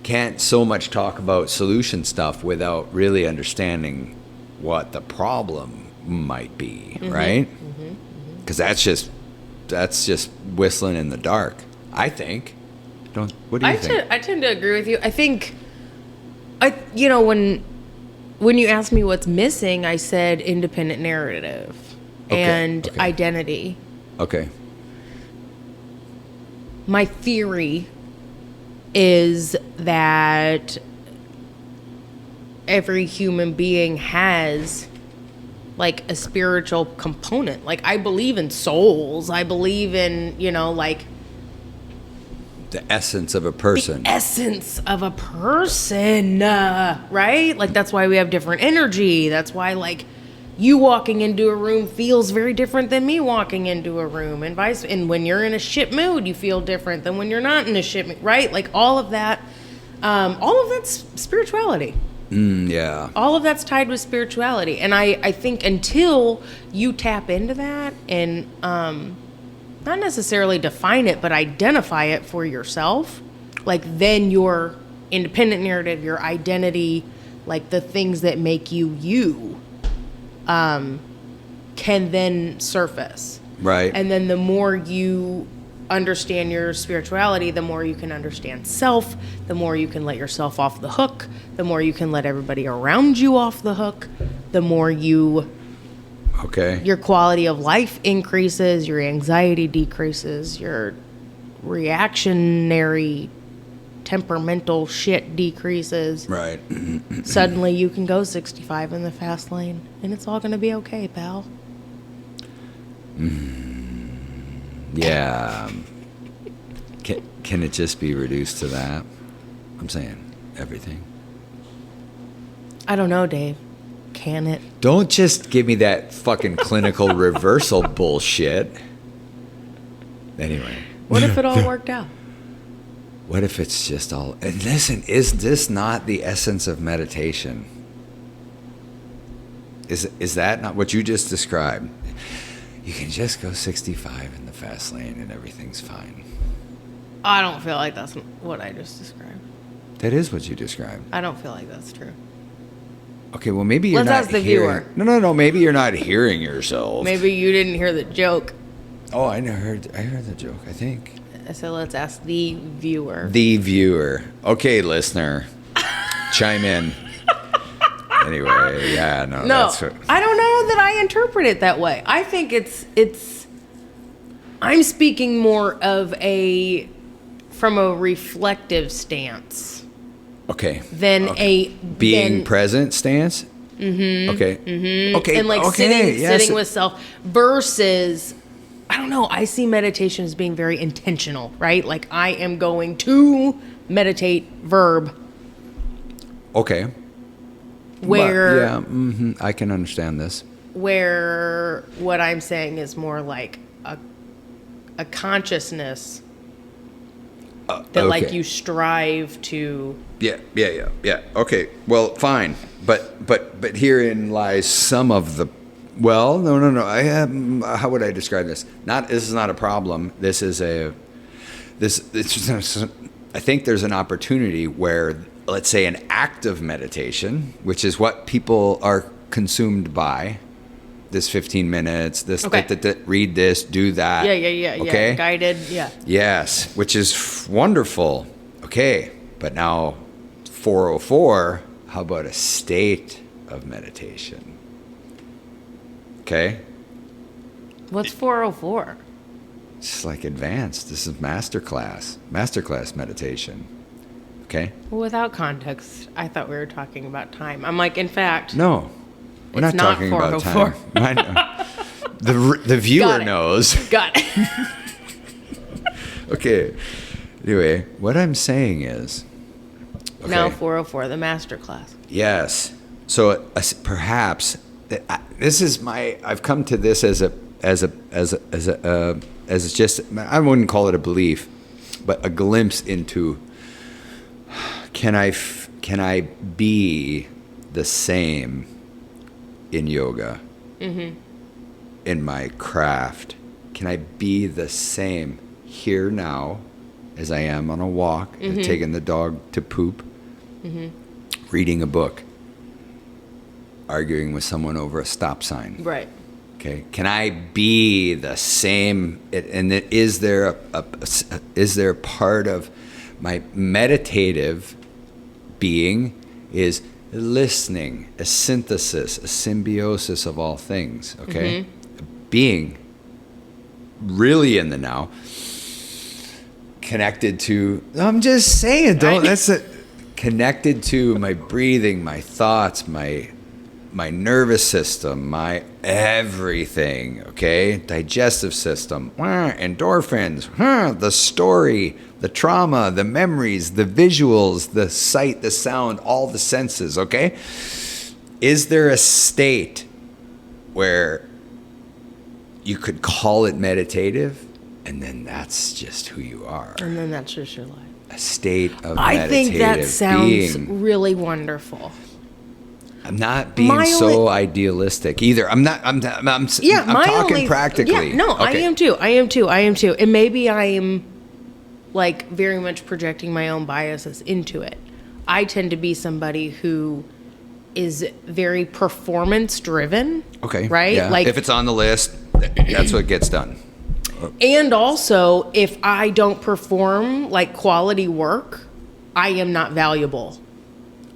Can't so much talk about solution stuff without really understanding what the problem might be, right? Because that's just whistling in the dark, I think. What do you think? I tend to agree with you. I think, when you asked me what's missing, I said independent narrative and identity. Okay. My theory is that every human being has a spiritual component. I believe in souls. I believe in, the essence of a person. The essence of a person, right? That's why we have different energy. That's why, you walking into a room feels very different than me walking into a room, and when you're in a shit mood, you feel different than when you're not in a shit mood, right? All of that's spirituality. Yeah. All of that's tied with spirituality. And I think until you tap into that and not necessarily define it, but identify it for yourself, like then your independent narrative, your identity, like the things that make you you, can then surface. Right. And then the more you understand your spirituality, the more you can understand self, the more you can let yourself off the hook, the more you can let everybody around you off the hook, the more you your quality of life increases, your anxiety decreases, your reactionary temperamental shit decreases. Right. Suddenly you can go 65 in the fast lane and it's all going to be okay, pal. Yeah. Can it just be reduced to that? I'm saying everything. I don't know, Dave. Can it? Don't just give me that fucking clinical reversal bullshit. Anyway. What if it all worked out? What if it's just all... And listen, is this not the essence of meditation? Is that not what you just described? You can just go 65 in the fast lane and everything's fine. I don't feel like that's what I just described. That is what you described. I don't feel like that's true. Okay, well, maybe you're Let's not ask the hearing... viewer. No. Maybe you're not hearing yourself. Maybe you didn't hear the joke. Oh, I heard the joke, I think. So let's ask the viewer. The viewer. Okay, listener. Chime in. Anyway, yeah, no. That's what, I don't know that I interpret it that way. I think it's I'm speaking more of from a reflective stance. okay. Than a being present stance? Mm-hmm. Okay. Mm-hmm. Okay. And like sitting with self versus, I don't know, I see meditation as being very intentional, right? Like I am going to meditate, verb. Okay. Where I can understand this. Where what I'm saying is more like a consciousness that like you strive to. Yeah. Okay. Well, fine. But herein lies some of the. Well, no. I have. How would I describe this? This is not a problem. This is I think there's an opportunity where, let's say, an active meditation, which is what people are consumed by. This 15 minutes, this, read this, do that. Yeah. Okay? Guided, yeah. Yes, which is wonderful. Okay, but now 404, how about a state of meditation? Okay? What's 404? It's like advanced. This is masterclass meditation. Okay? Well, without context, I thought we were talking about time. I'm like, in fact... No. We're not talking about time. I know. The viewer knows. Got it. Okay. Anyway, what I'm saying is... Okay. Now 404, the master class. Yes. So perhaps this is I've come to this as just, I wouldn't call it a belief, but a glimpse into, can I be the same in yoga, in my craft? Can I be the same here now as I am on a walk, taking the dog to poop, reading a book, arguing with someone over a stop sign? Right. Okay. Can I be the same? And is there a part of my meditative being is listening, a synthesis, a symbiosis of all things? Okay. Being really in the now, connected to. I'm just saying. Connected to my breathing, my thoughts, my nervous system, my everything, okay? Digestive system, endorphins, the story, the trauma, the memories, the visuals, the sight, the sound, all the senses, okay? Is there a state where you could call it meditative, and then that's just who you are? And then that's just your life. A state of I meditative think that sounds being. really wonderful. I'm not being so idealistic either. I'm talking practically. Yeah, no, Okay. I am too. And maybe I am like very much projecting my own biases into it. I tend to be somebody who is very performance driven. Okay. Right? Yeah. Like, if it's on the list, that's what gets done. and also, if I don't perform like quality work, I am not valuable.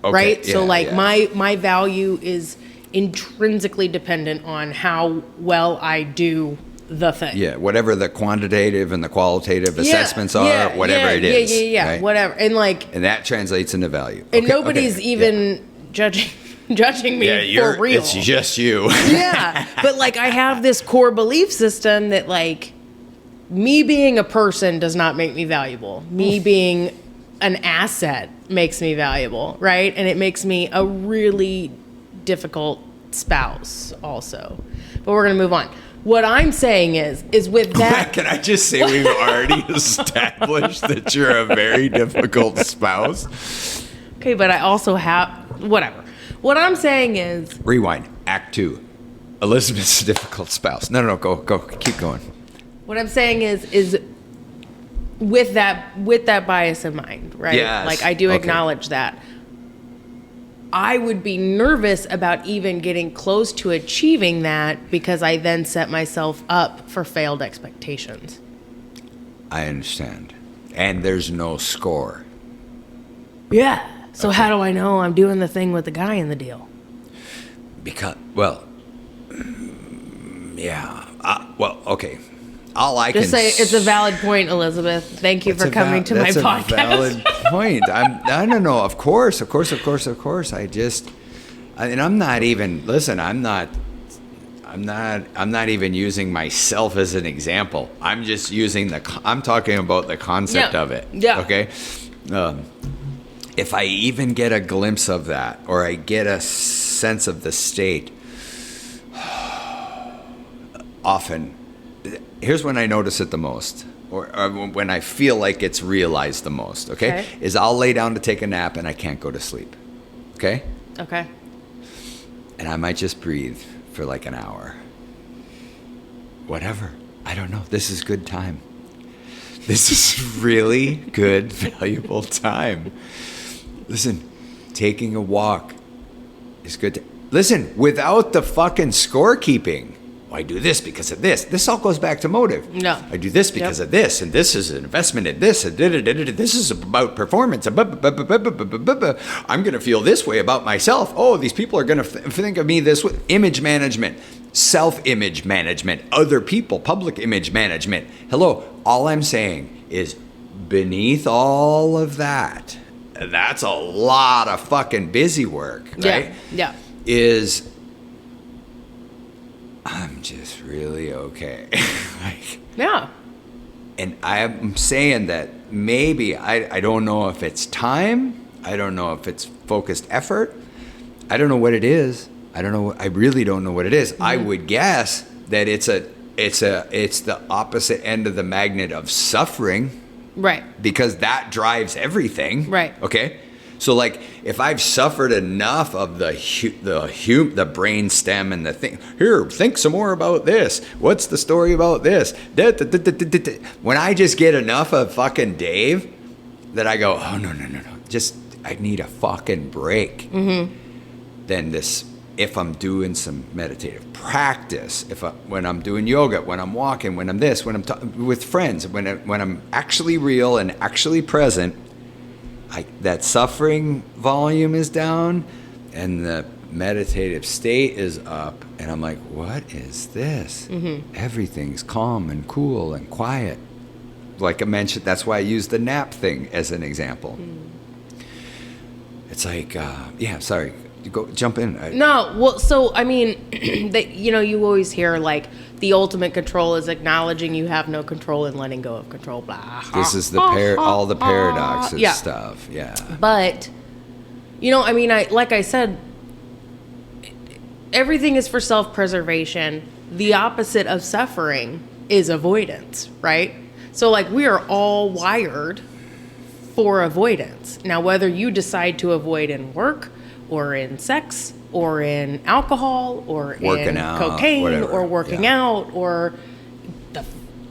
Okay. Right? So Yeah, like yeah. my value is intrinsically dependent on how well I do the thing. Yeah, whatever the quantitative and the qualitative assessments are, whatever it is. Yeah, right? whatever. And like, And that translates into value. and Okay, nobody's okay, even judging me for real. It's just you. Yeah. But like, I have this core belief system that like, me being a person does not make me valuable. Me being an asset makes me valuable, right? And it makes me a really difficult spouse also. But we're going to move on. What I'm saying is with that... Can I just say we've already established that you're a very difficult spouse? Okay, but I also have... Whatever. What I'm saying is... Rewind. Act 2. Elizabeth's a difficult spouse. No, go. Keep going. What I'm saying is with that bias in mind, right? Yes. Like, I do Okay. acknowledge that. I would be nervous about even getting close to achieving that because I then set myself up for failed expectations. I understand. And there's no score. Yeah. So how do I know I'm doing the thing with the guy in the deal? Because, well, yeah. Okay. All I Just can say it's a valid point, Elizabeth. Thank you for coming to my podcast. That's a valid point. I don't know. Of course. I'm not even. Listen. I'm not even using myself as an example. I'm just using I'm talking about the concept of it. Yeah. Okay. If I even get a glimpse of that, or I get a sense of the state, often. Here's when I notice it the most, or when I feel like it's realized the most, okay? Is I'll lay down to take a nap and I can't go to sleep, okay? Okay. And I might just breathe for like an hour. Whatever. I don't know. This is good time. This is really good, valuable time. Listen, taking a walk is good. Listen, without the fucking scorekeeping. I do this because of this. This all goes back to motive. No. I do this because of this, and this is an investment in this, and this is about performance. I'm going to feel this way about myself. Oh, these people are going to think of me this way. Image management, self-image management, other people, public image management. Hello, all I'm saying is beneath all of that, that's a lot of fucking busy work, right? Yeah. Is... I'm just really okay. Yeah. And I'm saying that maybe, I don't know if it's time. I don't know if it's focused effort. I don't know what it is. I really don't know what it is. I would guess that it's the opposite end of the magnet of suffering. Right. Because that drives everything. Right. Okay? So, like, if I've suffered enough of the brain stem and the thing, here, think some more about this. What's the story about this? When I just get enough of fucking Dave, that I go, oh, no. Just, I need a fucking break. Mm-hmm. Then this, if I'm doing some meditative practice, when I'm doing yoga, when I'm walking, when I'm this, when I'm with friends, when I'm actually real and actually present, that suffering volume is down and the meditative state is up, and I'm like, what is this? Mm-hmm. Everything's calm and cool and quiet. Like I mentioned, that's why I use the nap thing as an example. It's like, sorry, jump in. No, well, so I mean, you always hear like the ultimate control is acknowledging you have no control and letting go of control. Blah. This is all the paradoxes stuff. Yeah. But, like I said, everything is for self-preservation. The opposite of suffering is avoidance, right? So like we are all wired for avoidance. Now, whether you decide to avoid in work or in sex or in alcohol or Working in out, cocaine whatever. or working Yeah. out or the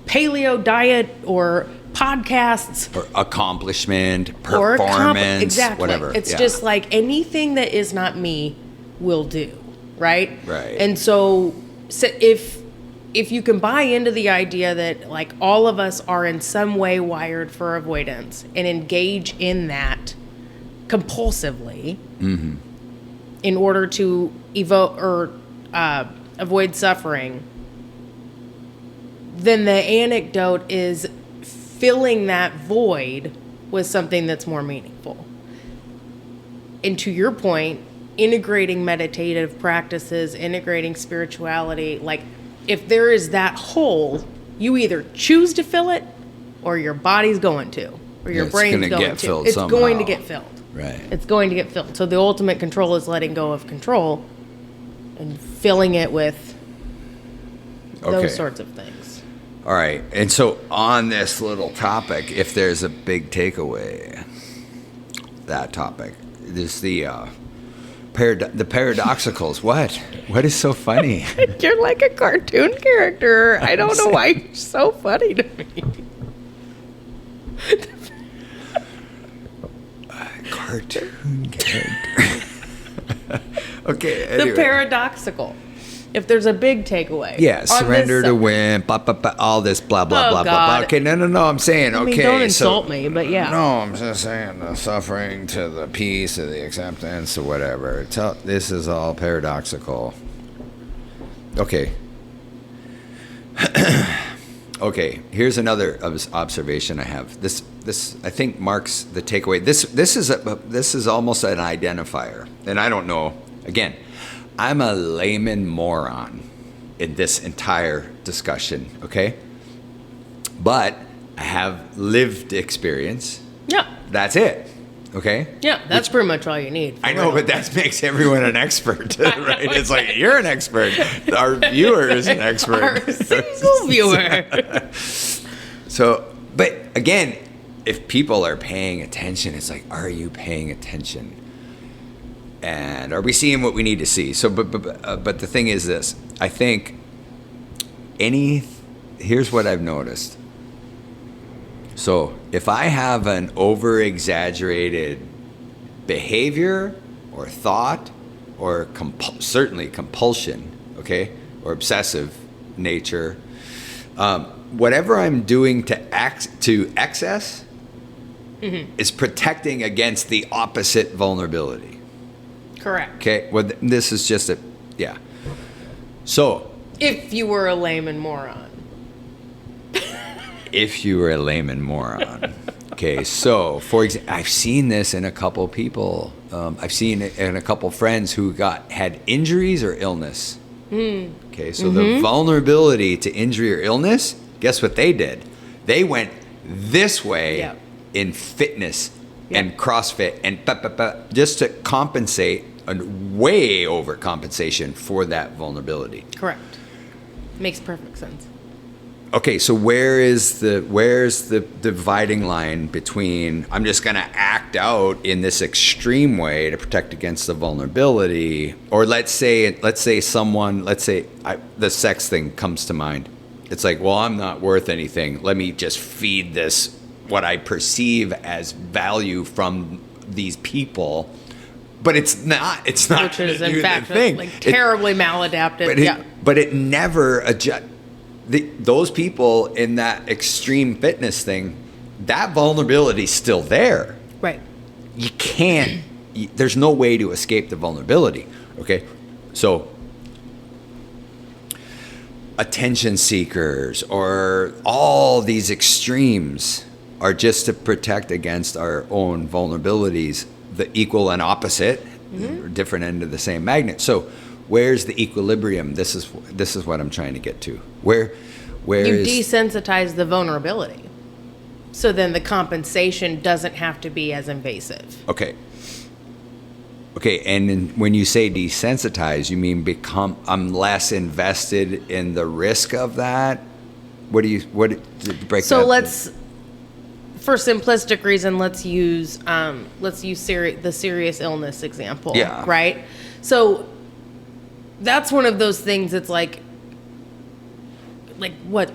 paleo diet or podcasts Or accomplishment, or performance, exactly. whatever. It's Yeah. just like anything that is not me will do, right? Right. And so if you can buy into the idea that like all of us are in some way wired for avoidance and engage in that compulsively in order to evoke or avoid suffering, then the anecdote is filling that void with something that's more meaningful. And to your point, integrating meditative practices, integrating spirituality, like if there is that hole, you either choose to fill it or your body's going to, or your It's brain's gonna going get to. filled It's going to somehow. get filled. Right. It's going to get filled. So the ultimate control is letting go of control and filling it with Okay. those sorts of things. All right. And so on this little topic, if there's a big takeaway, that topic is the paradoxicals. What is so funny? You're like a cartoon character. I don't know why you're so funny to me. Cartoon character. Okay. Anyway. The paradoxical. If there's a big takeaway. Yeah, on surrender this to subject. win, blah, blah, blah, all this blah, blah, Oh, blah, blah, blah. God. Okay, no, I'm saying, I okay. mean, don't so, insult me, but yeah. No, I'm just saying the suffering to the peace, to the acceptance, or whatever. This is all paradoxical. Okay. Okay, here's another observation I have. This I think marks the takeaway. This is almost an identifier, and I don't know. Again, I'm a layman moron in this entire discussion. Okay, but I have lived experience. Yeah. That's it. Okay. Yeah, that's pretty much all you need. for I know, real. but that makes everyone an expert, right? It's like you're an expert. Our viewer is an expert. Our single viewer. So, but again, if people are paying attention, it's like, are you paying attention? And are we seeing what we need to see? So, but the thing is this: I think here's what I've noticed. So, if I have an over-exaggerated behavior or thought or certainly compulsion, okay, or obsessive nature, whatever I'm doing to excess is protecting against the opposite vulnerability. Correct. Okay, well, this is just yeah. So, If you were a layman moron. if you were a layman moron. Okay, so for example, I've seen this in a couple people. I've seen it in a couple friends who had injuries or illness. Okay, so the vulnerability to injury or illness, guess what they did? They went this way Yep. in fitness Yep. and CrossFit and just to compensate, and way overcompensation for that vulnerability. Correct. Makes perfect sense. Okay, so where's the dividing line between I'm just going to act out in this extreme way to protect against the vulnerability, or let's say the sex thing comes to mind. It's like, well, I'm not worth anything. Let me just feed this what I perceive as value from these people, but it's not. It's not. Which is, gonna in do the fact, thing. like terribly maladapted. But it never adjust. Those people in that extreme fitness thing, that vulnerability is still there. Right. You can't. There's no way to escape the vulnerability. Okay, so attention seekers or all these extremes are just to protect against our own vulnerabilities, the equal and opposite, different end of the same magnet. So where's the equilibrium? This is what I'm trying to get to. Where You is desensitize the vulnerability. So then the compensation doesn't have to be as invasive. okay, and when you say desensitize, you mean I'm less invested in the risk of that? What do you break? So that let's for simplistic reason, let's use the serious illness example. Yeah. Right. So that's one of those things. It's like what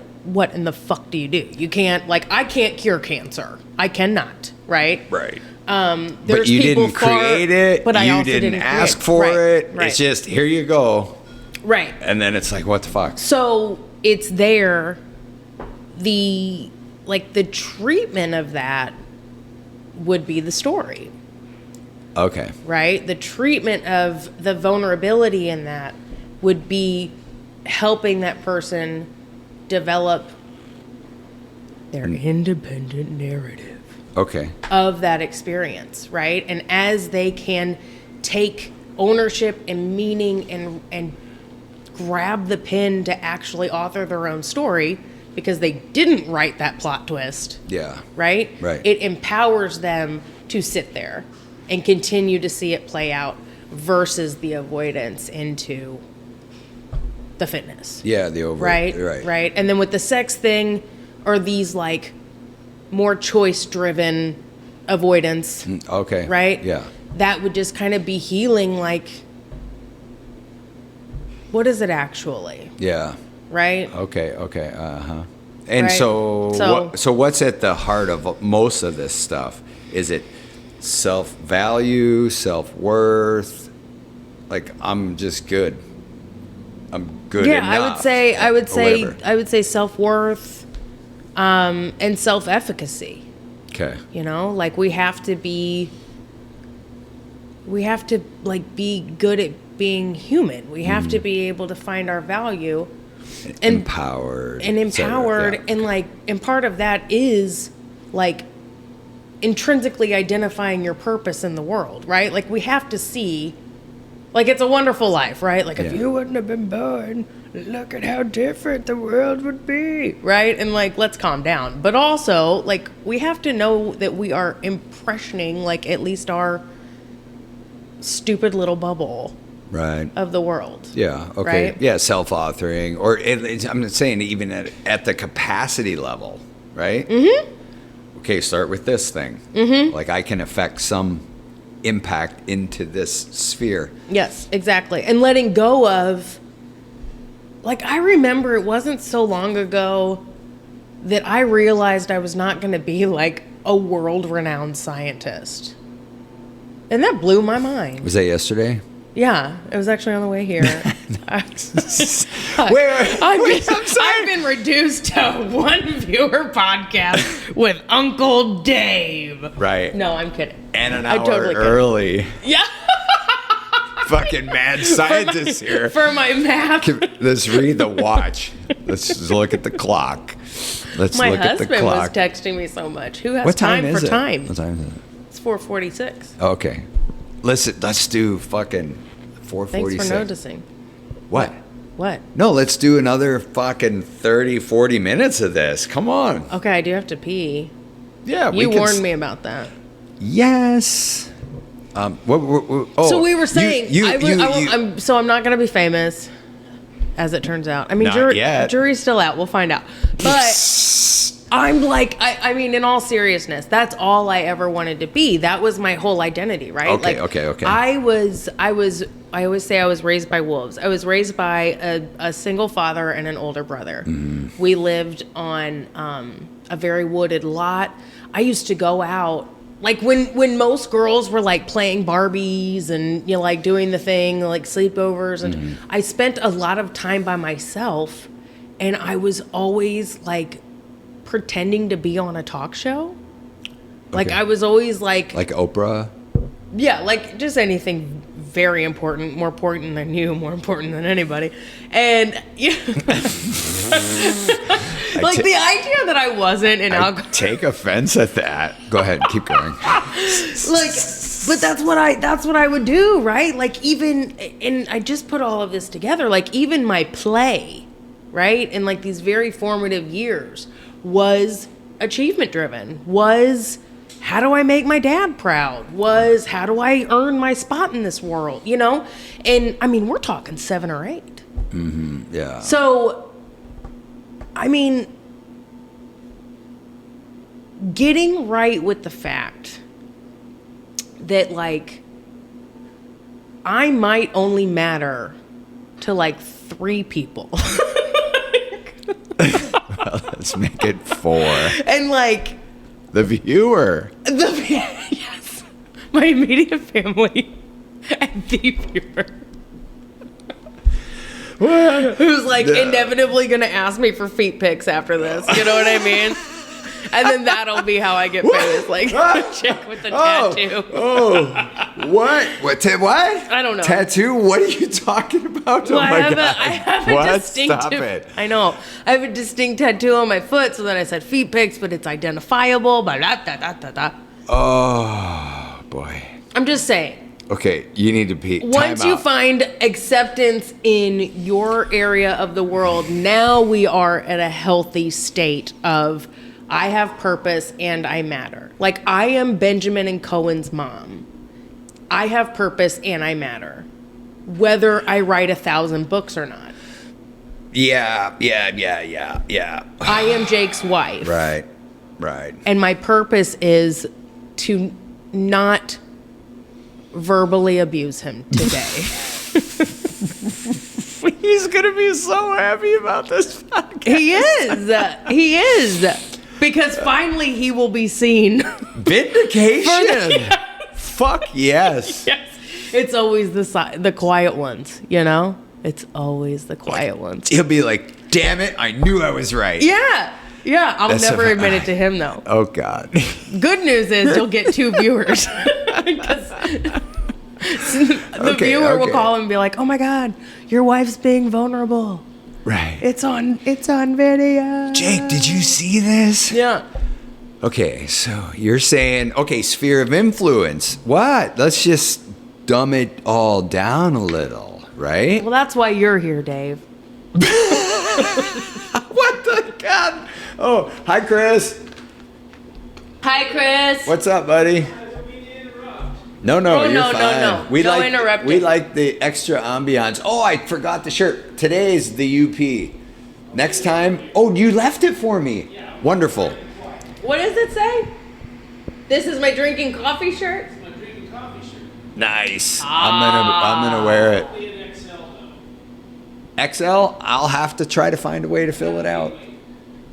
in the fuck do? You can't, like, I can't cure cancer. I cannot. Right. Right. There's But you didn't create it. But I you also didn't ask create. for Right, it. right. It's just, here you go. Right. And then it's like, what the fuck? So it's there. The treatment of that would be the story. Okay. Right? The treatment of the vulnerability in that would be helping that person develop their independent narrative. Okay. Of that experience, right? And as they can take ownership and meaning and grab the pen to actually author their own story, because they didn't write that plot twist. Yeah. Right? Right. It empowers them to sit there and continue to see it play out versus the avoidance into the fitness. Yeah, the over. Right. And then with the sex thing, or these like more choice-driven avoidance. Okay. Right? Yeah. That would just kind of be healing, like, what is it actually? Yeah. Right? Okay. Uh-huh. And Right. so what's at the heart of most of this stuff? Is it self-value, self-worth? Like, I'm just good. I'm good enough. I would say self-worth, and self-efficacy. Okay. You know, like we have to like be good at being human. We have to be able to find our value and empowered, yeah. And part of that is like intrinsically identifying your purpose in the world, right? Like we have to see, like, It's a Wonderful Life, right? Like, if you wouldn't have been born, look at how different the world would be, right? And like, let's calm down. But also, like, we have to know that we are impressioning, like, at least our stupid little bubble, right, of the world. Yeah. Okay. Right? Yeah. Self-authoring, or I'm saying even at the capacity level, right? Mm-hmm. Okay. Start with this thing. Mm-hmm. Like, I can affect some impact into this sphere. Yes, exactly. And letting go of, like, I remember it wasn't so long ago that I realized I was not going to be like a world-renowned scientist. And that blew my mind. Was that yesterday? Yeah, it was actually on the way here. I'm I've been reduced to one viewer podcast with Uncle Dave. Right. No, I'm kidding. And an I hour totally early. Yeah. Fucking mad scientist here. For my math. Let's read the watch. Let's just look at the clock. My husband was texting me so much. Who has what time time is for it? time? What time is it? It's 4:46. Okay. Let's do fucking 4:46. Thanks for noticing. What? What? No, let's do another fucking 30, 40 minutes of this. Come on. Okay, I do have to pee. Yeah, You warned me about that. Yes. So we were saying, I'm not going to be famous, as it turns out. I mean, Not yet. Jury's still out. We'll find out. But I'm like, I mean, in all seriousness, that's all I ever wanted to be. That was my whole identity, right? Okay, like, okay. I always say I was raised by wolves. I was raised by a single father and an older brother. Mm. We lived on a very wooded lot. I used to go out, like when most girls were like playing Barbies and, you know, like doing the thing, like sleepovers. And I spent a lot of time by myself, and I was always like pretending to be on a talk show. Like, I was always like Oprah. Yeah, like just anything very important, more important than you, more important than anybody. And like the idea that I wasn't an alcoholic. Take offense at that. Go ahead, keep going. Like, but that's what I would do, right? Like, even, and I just put all of this together, like even my play, right? In like these very formative years was achievement driven, was how do I make my dad proud, was how do I earn my spot in this world, you know? And I mean, we're talking 7 or 8. Mm-hmm. Yeah. So, I mean, getting right with the fact that, like, I might only matter to, like, 3 people. Well, let's make it 4. And, like... The viewer. Yes. My immediate family and the viewer. Who's, like, inevitably going to ask me for feet pics after this. You know what I mean? And then that'll be how I get famous. Like, a chick with a tattoo. What? What? I don't know. Tattoo? What are you talking about? Well, oh my God. I have a distinctive... Stop it. I know. I have a distinct tattoo on my foot, so then I said feet pics, but it's identifiable. Oh, boy. I'm just saying. Okay, you need to pee. Once you find acceptance in your area of the world, now we are at a healthy state of I have purpose and I matter. Like, I am Benjamin and Cohen's mom. I have purpose and I matter, whether I write 1,000 books or not. Yeah. I am Jake's wife. Right. And my purpose is to not verbally abuse him today. He's going to be so happy about this podcast. He is. Because finally he will be seen. Vindication. Fuck yes. Yes. It's always the quiet ones, you know? It's always the quiet ones. He'll be like, damn it, I knew I was right. Yeah. I'll never admit it to him, though. Oh, God. Good news is you'll get 2 viewers. Because the viewer will call him and be like, oh, my God, your wife's being vulnerable. Right. It's on video. Jake, did you see this? Yeah. Okay, so you're saying, sphere of influence. What? Let's just dumb it all down a little, right? Well, that's why you're here, Dave. What the God? Oh, hi, Chris. Hi, Chris. What's up, buddy? No, you're fine. No. We no like interrupting. We like the extra ambiance. Oh, I forgot the shirt. Today's the UP. Next time. Oh, you left it for me. Wonderful. What does it say? This is my drinking coffee shirt? It's my drinking coffee shirt. Nice. I'm gonna wear it. Probably an XL though. XL. I'll have to try to find a way to fill it out.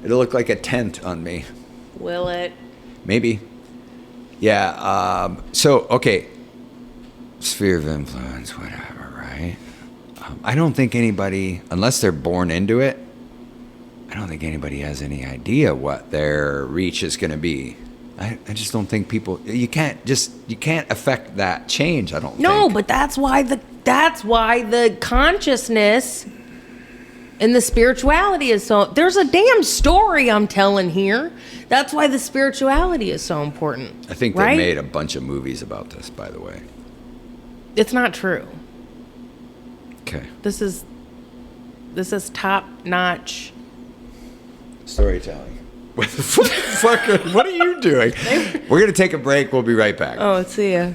It'll look like a tent on me. Will it? Maybe. Yeah. Okay. Sphere of influence, whatever, right? I don't think anybody, unless they're born into it, I don't think anybody has any idea what their reach is going to be. I just don't think people. You can't affect that change. I don't. No, think. but that's why the consciousness and the spirituality is so. There's a damn story I'm telling here. That's why the spirituality is so important. I think they made a bunch of movies about this, by the way. It's not true. Okay. This is top-notch storytelling. What the fuck? What are you doing? We're gonna take a break. We'll be right back. Oh, see ya.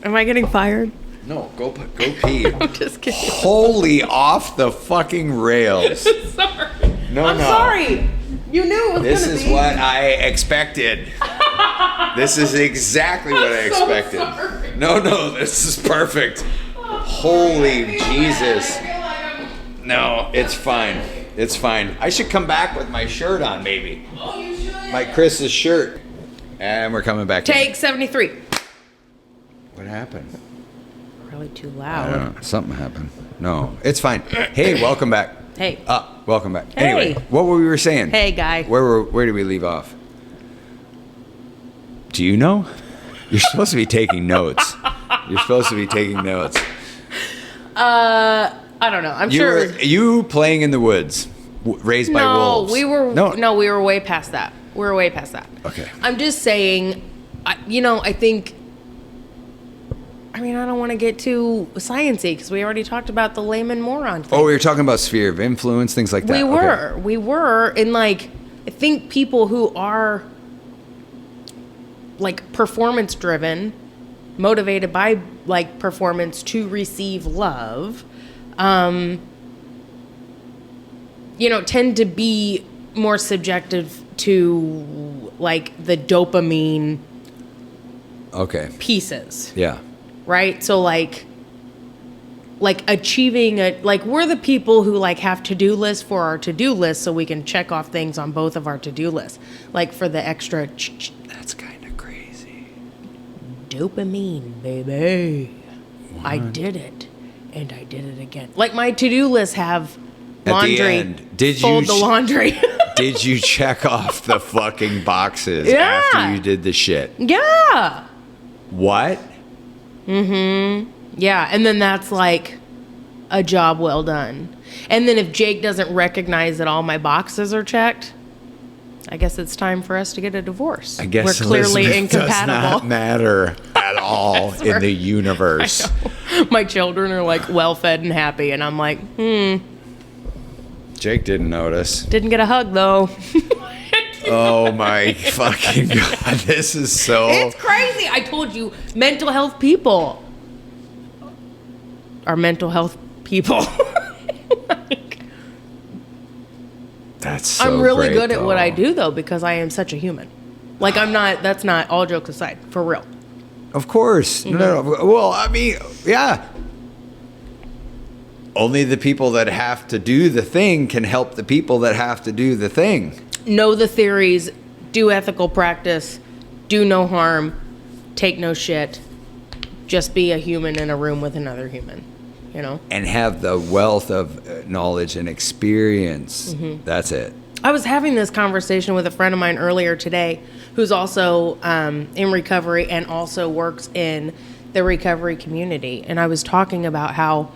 Am I getting fired? No, go pee. I'm just kidding. Holy off the fucking rails. Sorry. I'm sorry. You knew it was This gonna is be. what I expected. This is exactly what I expected. Sorry. No, this is perfect. Holy Jesus. No, it's fine. It's fine. I should come back with my shirt on, maybe. Oh, you should. My Chris's shirt. And we're coming back. Take 73. What happened? Really too I don't loud. know. Something happened. No, it's fine. Hey, welcome back. Hey. Welcome back. Hey. Anyway, what were we saying? Hey, guy. Where did we leave off? Do you know? You're supposed to be taking notes. I don't know. I'm sure. You playing in the woods, raised by wolves. We were way past that. Okay. I'm just saying, I think. I mean, I don't want to get too sciencey because we already talked about the layman moron thing. Oh, we were talking about sphere of influence, things like that. We were, and like, I think people who are like performance driven, motivated by like performance to receive love, tend to be more subjective to like the dopamine Okay. pieces, Yeah. right? So like achieving we're the people who like have to-do lists for our to-do list so we can check off things on both of our to-do lists. Like for the extra That's kind of crazy. dopamine, baby. What? I did it. And I did it again. Like my to-do lists have laundry. At the end, did fold you the laundry. did you check off the fucking boxes Yeah. after you did the shit? Yeah. What? Yeah, and then that's like a job well done. And then if Jake doesn't recognize that all my boxes are checked, I guess it's time for us to get a divorce. I guess we're clearly Elizabeth incompatible. does not matter at all in the universe. My children are like well fed and happy, and I'm like, Jake didn't notice. didn't get a hug though. Oh my fucking god, this is so... It's crazy. I told you, mental health people are mental health people. That's so I'm really great, good at what though. I do though, because I am such a human. Like I'm not, that's not, all jokes aside, for real. Of course. No. Well, I mean, yeah. Only the people that have to do the thing can help the people that have to do the thing. Know the theories, do ethical practice, do no harm, take no shit, just be a human in a room with another human, you know? And have the wealth of knowledge and experience. That's it. I was having this conversation with a friend of mine earlier today who's also in recovery and also works in the recovery community. And I was talking about how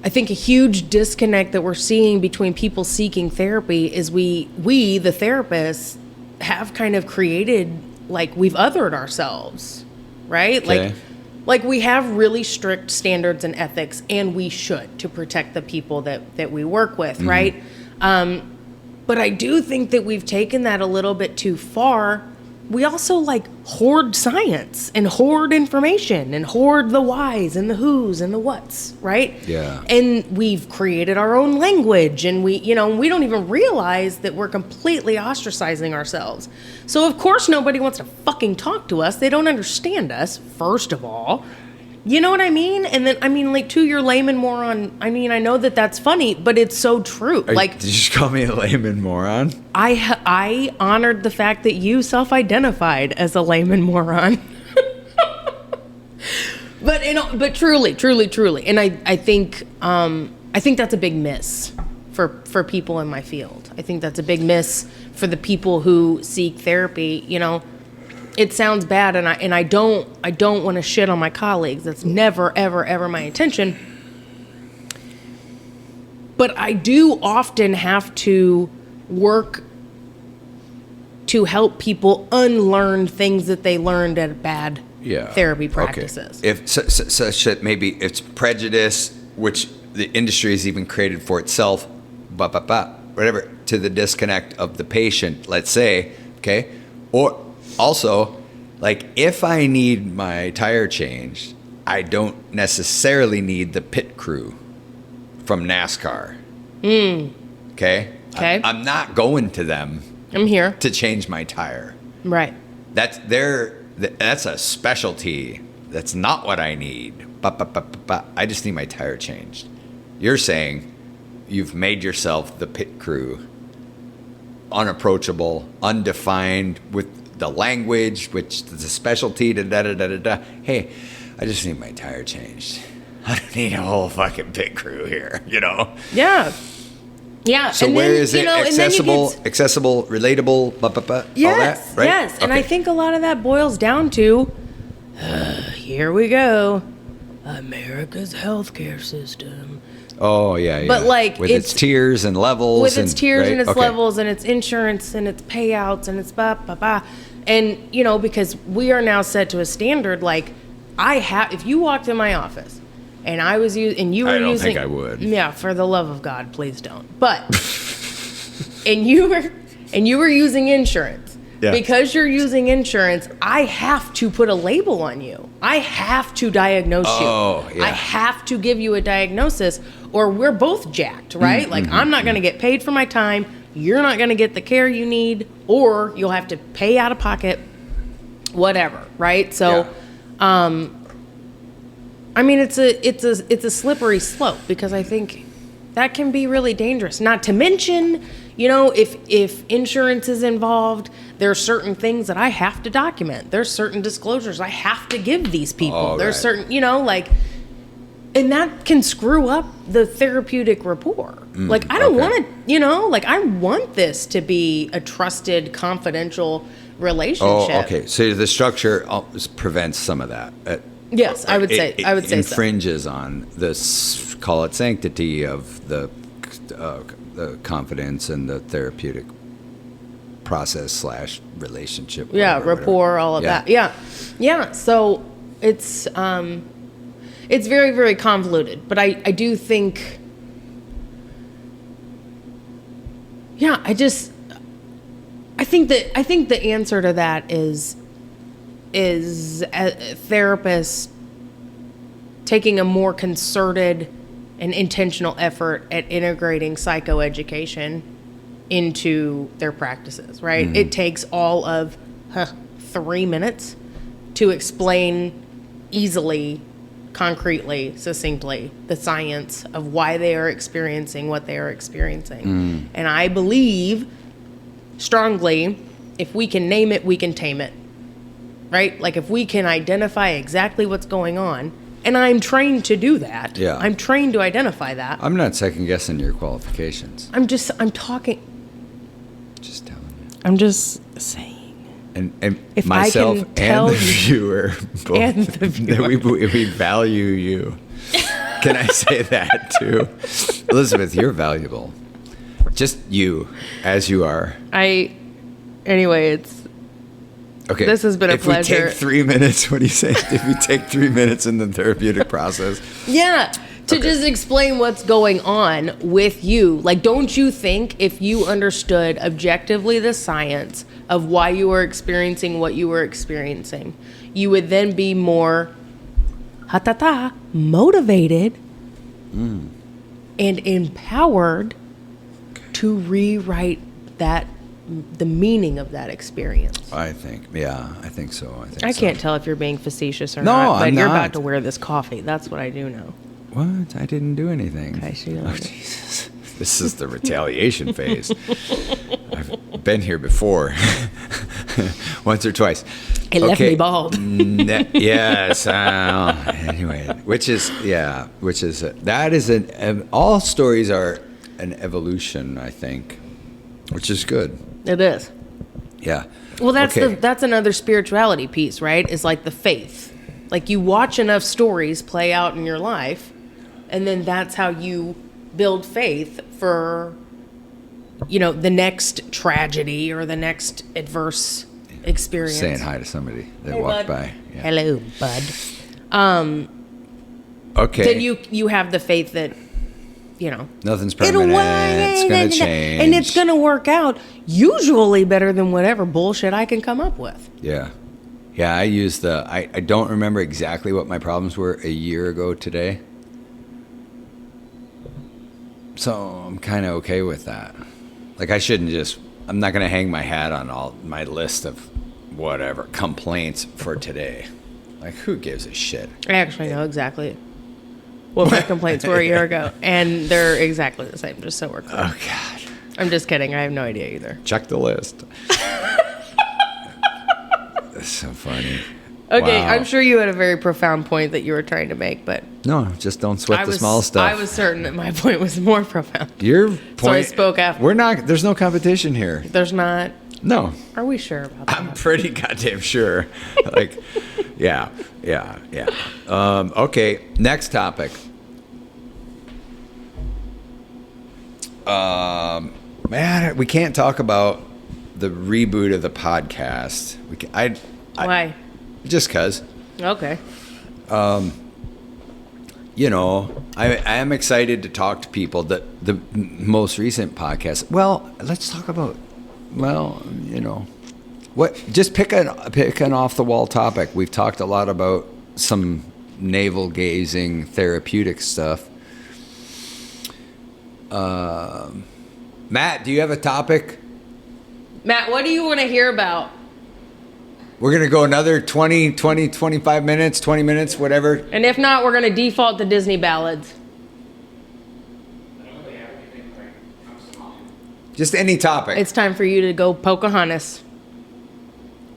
I think a huge disconnect that we're seeing between people seeking therapy is we the therapists, have kind of created, like, we've othered ourselves, right? Okay. Like we have really strict standards and ethics, and we should, to protect the people that we work with, right? But I do think that we've taken that a little bit too far. We also like hoard science and hoard information and hoard the whys and the whos and the whats, right? Yeah. And we've created our own language, and we don't even realize that we're completely ostracizing ourselves. So of course nobody wants to fucking talk to us. They don't understand us, first of all. You know what I mean? And then, I mean, like, to your layman moron, I mean, I know that that's funny, but it's so true. Like, Did you just call me a layman moron? I honored the fact that you self-identified as a layman moron. But truly, and I think that's a big miss for people in my field. I think that's a big miss for the people who seek therapy. You know, it sounds bad, and I don't want to shit on my colleagues. That's never ever my intention. But I do often have to work to help people unlearn things that they learned at bad therapy practices. Okay. If such that maybe it's prejudice, which the industry has even created for itself, whatever, to the disconnect of the patient, let's say, okay? Or also, like, if I need my tire changed, I don't necessarily need the pit crew from NASCAR. Okay? Okay. I'm not going to them I'm here. to change my tire. Right. That's a specialty. That's not what I need. I just need my tire changed. You're saying you've made yourself the pit crew, unapproachable, undefined, with the language, which is a specialty. Hey, I just need my tire changed. I don't need a whole fucking pit crew here, you know? Yeah. Yeah. So and where then, is you it know, accessible, relatable, Yes, all that? Right? yes. And Okay. I think a lot of that boils down to, here we go, America's healthcare system. Oh, yeah. But, like, with its tiers and levels. With its tiers right? and its Okay. levels and its insurance and its payouts and its ba. And, you know, because we are now set to a standard, like, if you walked in my office and I was using, you were I don't using. think I would. Yeah, for the love of God, please don't. But, and you were using insurance. Yeah. Because you're using insurance, I have to put a label on you. I have to diagnose you. Oh, yeah. I have to give you a diagnosis, or we're both jacked, right? Like, I'm not going to get paid for my time. you're not going to get the care you need, or you'll have to pay out of pocket, whatever, right? So, I mean, it's a slippery slope, because I think that can be really dangerous. Not to mention, you know, if insurance is involved, there are certain things that I have to document. There's certain disclosures I have to give these people. Oh, There's right. certain, you know, like, and that can screw up the therapeutic rapport. Like, I don't want to, you know, like, I want this to be a trusted, confidential relationship. Oh, okay. So the structure prevents some of that. Yes, I would say. I would say so. Infringes on this, call it sanctity of the confidence and the therapeutic process / relationship. Yeah, whatever. rapport, all of that. Yeah, yeah. So it's very, very convoluted. But I do think, yeah, I think the answer to that is a therapist taking a more concerted and intentional effort at integrating psychoeducation into their practices, right? It takes all of 3 minutes to explain easily, concretely, succinctly the science of why they are experiencing what they are experiencing. And I believe strongly, if we can name it, we can tame it. Right? Like, if we can identify exactly what's going on, and I'm trained to do that. Yeah. I'm trained to identify that. I'm not second guessing your qualifications. I'm talking. Just telling you. I'm just saying. And If myself I can tell and the you- viewer both, and the viewer. we value you. Can I say that too? Elizabeth, you're valuable. Just you, as you are. Anyway, it's. Okay. This has been a pleasure. If we take 3 minutes, what do you say? If we take 3 minutes in the therapeutic process. Yeah. To just explain what's going on with you. Like, don't you think if you understood objectively the science of why you were experiencing what you were experiencing, you would then be more motivated and empowered to rewrite the meaning of that experience. I think so. I can't tell if you're being facetious or No, not, but I'm you're not. about to wear this coffee. That's what I do know. What? I didn't do anything. Okay, she Oh, knows. Jesus. This is the retaliation phase. I've been here before. Once or twice. It left me bald. Yes. Anyway, all stories are an evolution, I think, which is good. It is. Yeah. Well, that's Okay. that's another spirituality piece, right? Is like the faith. Like, you watch enough stories play out in your life, and then that's how you build faith for, you know, the next tragedy or the next adverse experience. Saying hi to somebody that Hey, walked bud. by. Yeah. Hello, bud. Okay. Then you have the faith that, you know, Nothing's permanent. It's going to change. and it's going to work out usually better than whatever bullshit I can come up with. Yeah. Yeah, I used I don't remember exactly what my problems were a year ago today. So I'm kind of okay with that. Like, I'm not going to hang my hat on all my list of whatever complaints for today. Like, who gives a shit? I actually know exactly what my complaints were a year ago, and they're exactly the same, just so we're clear. Oh, God. I'm just kidding. I have no idea either. Check the list. That's so funny. Okay, Wow. I'm sure you had a very profound point that you were trying to make, but No, just don't sweat the small stuff. I was certain that my point was more profound. Your point. So I spoke after. There's no competition here. There's not. No. Are we sure about that? I'm pretty goddamn sure. Like, yeah. Okay, next topic. Man, we can't talk about the reboot of the podcast. Why? Just 'cause. Okay. You know, I am excited to talk to people. The most recent podcast. Well, let's talk about. Well, you know, what? Just pick an off the wall topic. We've talked a lot about some navel gazing therapeutic stuff. Matt, do you have a topic? Matt, what do you want to hear about? We're going to go another 25 minutes, 20 minutes, whatever. And if not, we're going to default to Disney ballads. I don't really have anything that comes to mind. Just any topic. It's time for you to go Pocahontas.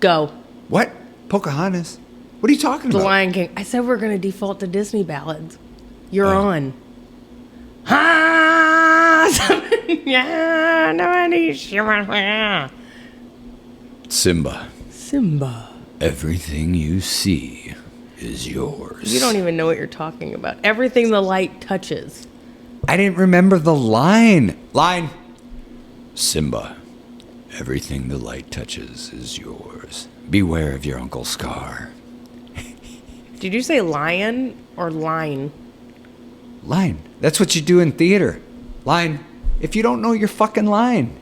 Go. What? Pocahontas? What are you talking The about? Lion King. I said we're going to default to Disney ballads. You're on. Yeah, nobody. Simba. Simba. Everything you see is yours. You don't even know what you're talking about. Everything the light touches. I didn't remember the line. Simba. Everything the light touches is yours. Beware of your Uncle Scar. Did you say lion or line? Line. That's what you do in theater. Line. If you don't know your fucking line.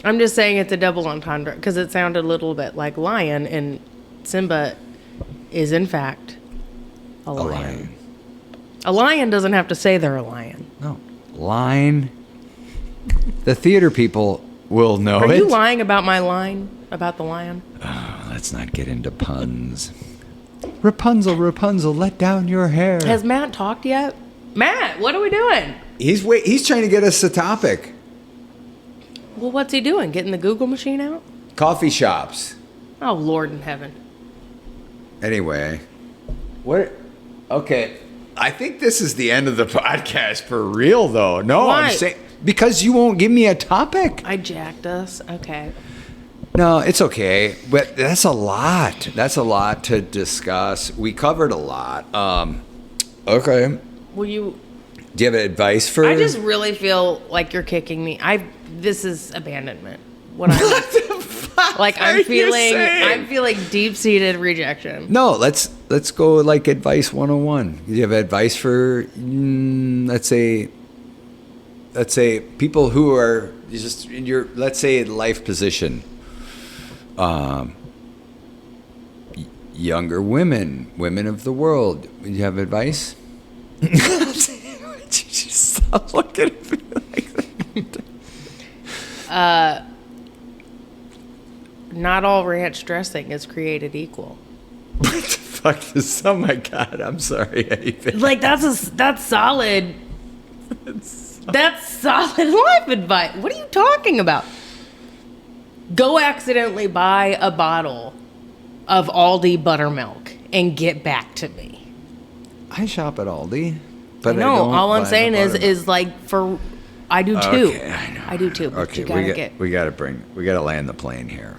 I'm just saying it's a double entendre because it sounded a little bit like lion, and Simba is in fact a lion. A lion doesn't have to say they're a lion. No. Line. The theater people will know it. Are you lying about my line about the lion? Oh, let's not get into puns. Rapunzel, Rapunzel, let down your hair. Has Matt talked yet? Matt, what are we doing? He's trying to get us a topic. Well, what's he doing? Getting the Google machine out? Coffee shops. Oh, Lord in heaven. Anyway, what? Okay, I think this is the end of the podcast for real, though. No, Why? I'm saying because you won't give me a topic. I jacked us. Okay. No, it's okay, but that's a lot. That's a lot to discuss. We covered a lot. Okay. Will you? Do you have advice for? I just really feel like you're kicking me. This is abandonment. What I'm like, I'm feeling deep-seated rejection. No, let's go like advice 101. Do you have advice for let's say people who are just in your, let's say, life position, younger women of the world. Do you have advice? Stop looking at me like that. Not all ranch dressing is created equal. What the fuck is? Oh my god! I'm sorry. Like that's solid. That's solid life advice. What are you talking about? Go accidentally buy a bottle of Aldi buttermilk and get back to me. I shop at Aldi, but I know. I don't All I'm buy saying the buttermilk. is like for. I do too. Okay, I know. I do too. But Okay, you gotta we gotta land the plane here,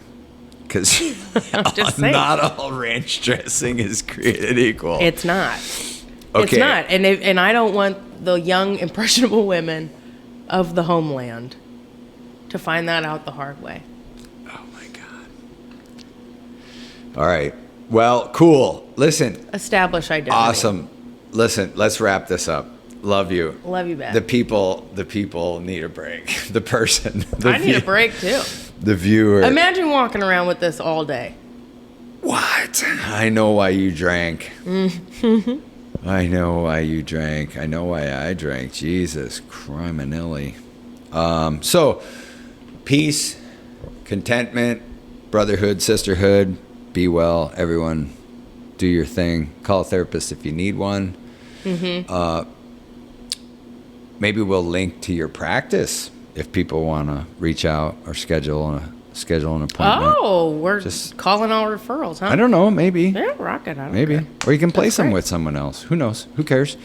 because I'm just saying. not all ranch dressing is created equal. It's not. Okay. It's not. And I don't want the young impressionable women of the homeland to find that out the hard way. Oh my god. All right. Well, cool. Listen. Establish identity. Awesome. Listen. Let's wrap this up. Love you. Love you, back. The people need a break. The person. I need a break too. The viewer. Imagine walking around with this all day. What? I know why you drank. I know why you drank. I know why I drank. Jesus criminelli. So, peace, contentment, brotherhood, sisterhood. Be well, everyone. Do your thing. Call a therapist if you need one. Mm-hmm. Maybe we'll link to your practice if people want to reach out or schedule an appointment. Oh, we're just calling all referrals, huh? I don't know. Maybe. Yeah, rock it. I don't Maybe. care. Or you can place them great. with someone else. Who knows? Who cares?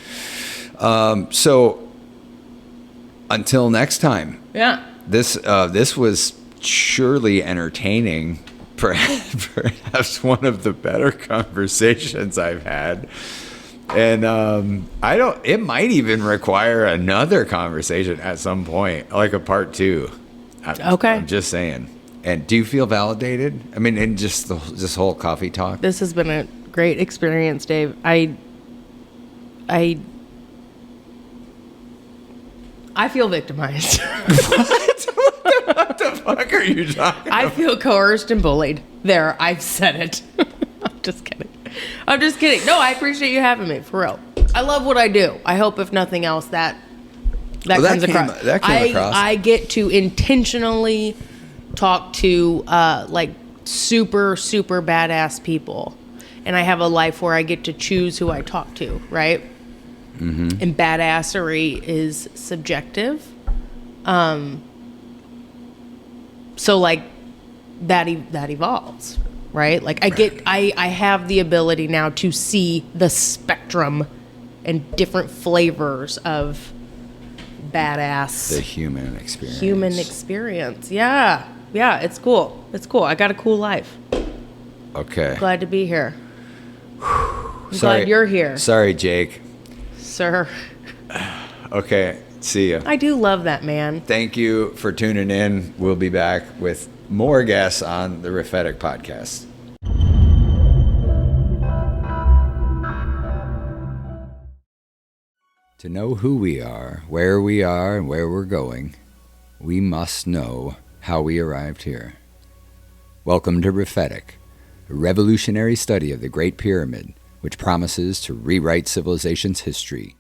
So until next time. Yeah. This was surely entertaining. Perhaps one of the better conversations I've had. And it might even require another conversation at some point, like a part 2. Okay. I'm just saying. And do you feel validated? I mean, in just this whole coffee talk? This has been a great experience, Dave. I feel victimized. What the fuck are you talking about? I feel coerced and bullied. There, I've said it. I'm just kidding. No, I appreciate you having me, for real. I love what I do. I hope, if nothing else, that that Well, comes that came- across. that came across. I get to intentionally talk to like super badass people, and I have a life where I get to choose who I talk to, right? Mm-hmm. And badassery is subjective. So like that evolves, right? Like I have the ability now to see the spectrum and different flavors of badass. The human experience. Human experience. Yeah. Yeah, it's cool. It's cool. I got a cool life. Okay. Glad to be here. I'm glad you're here, Sorry, Jake. sir. Okay. See ya. I do love that man. Thank you for tuning in. We'll be back with more guests on the REPHETIC podcast. To know who we are, and where we're going, we must know how we arrived here. Welcome to REPHETIC, a revolutionary study of the Great Pyramid, which promises to rewrite civilization's history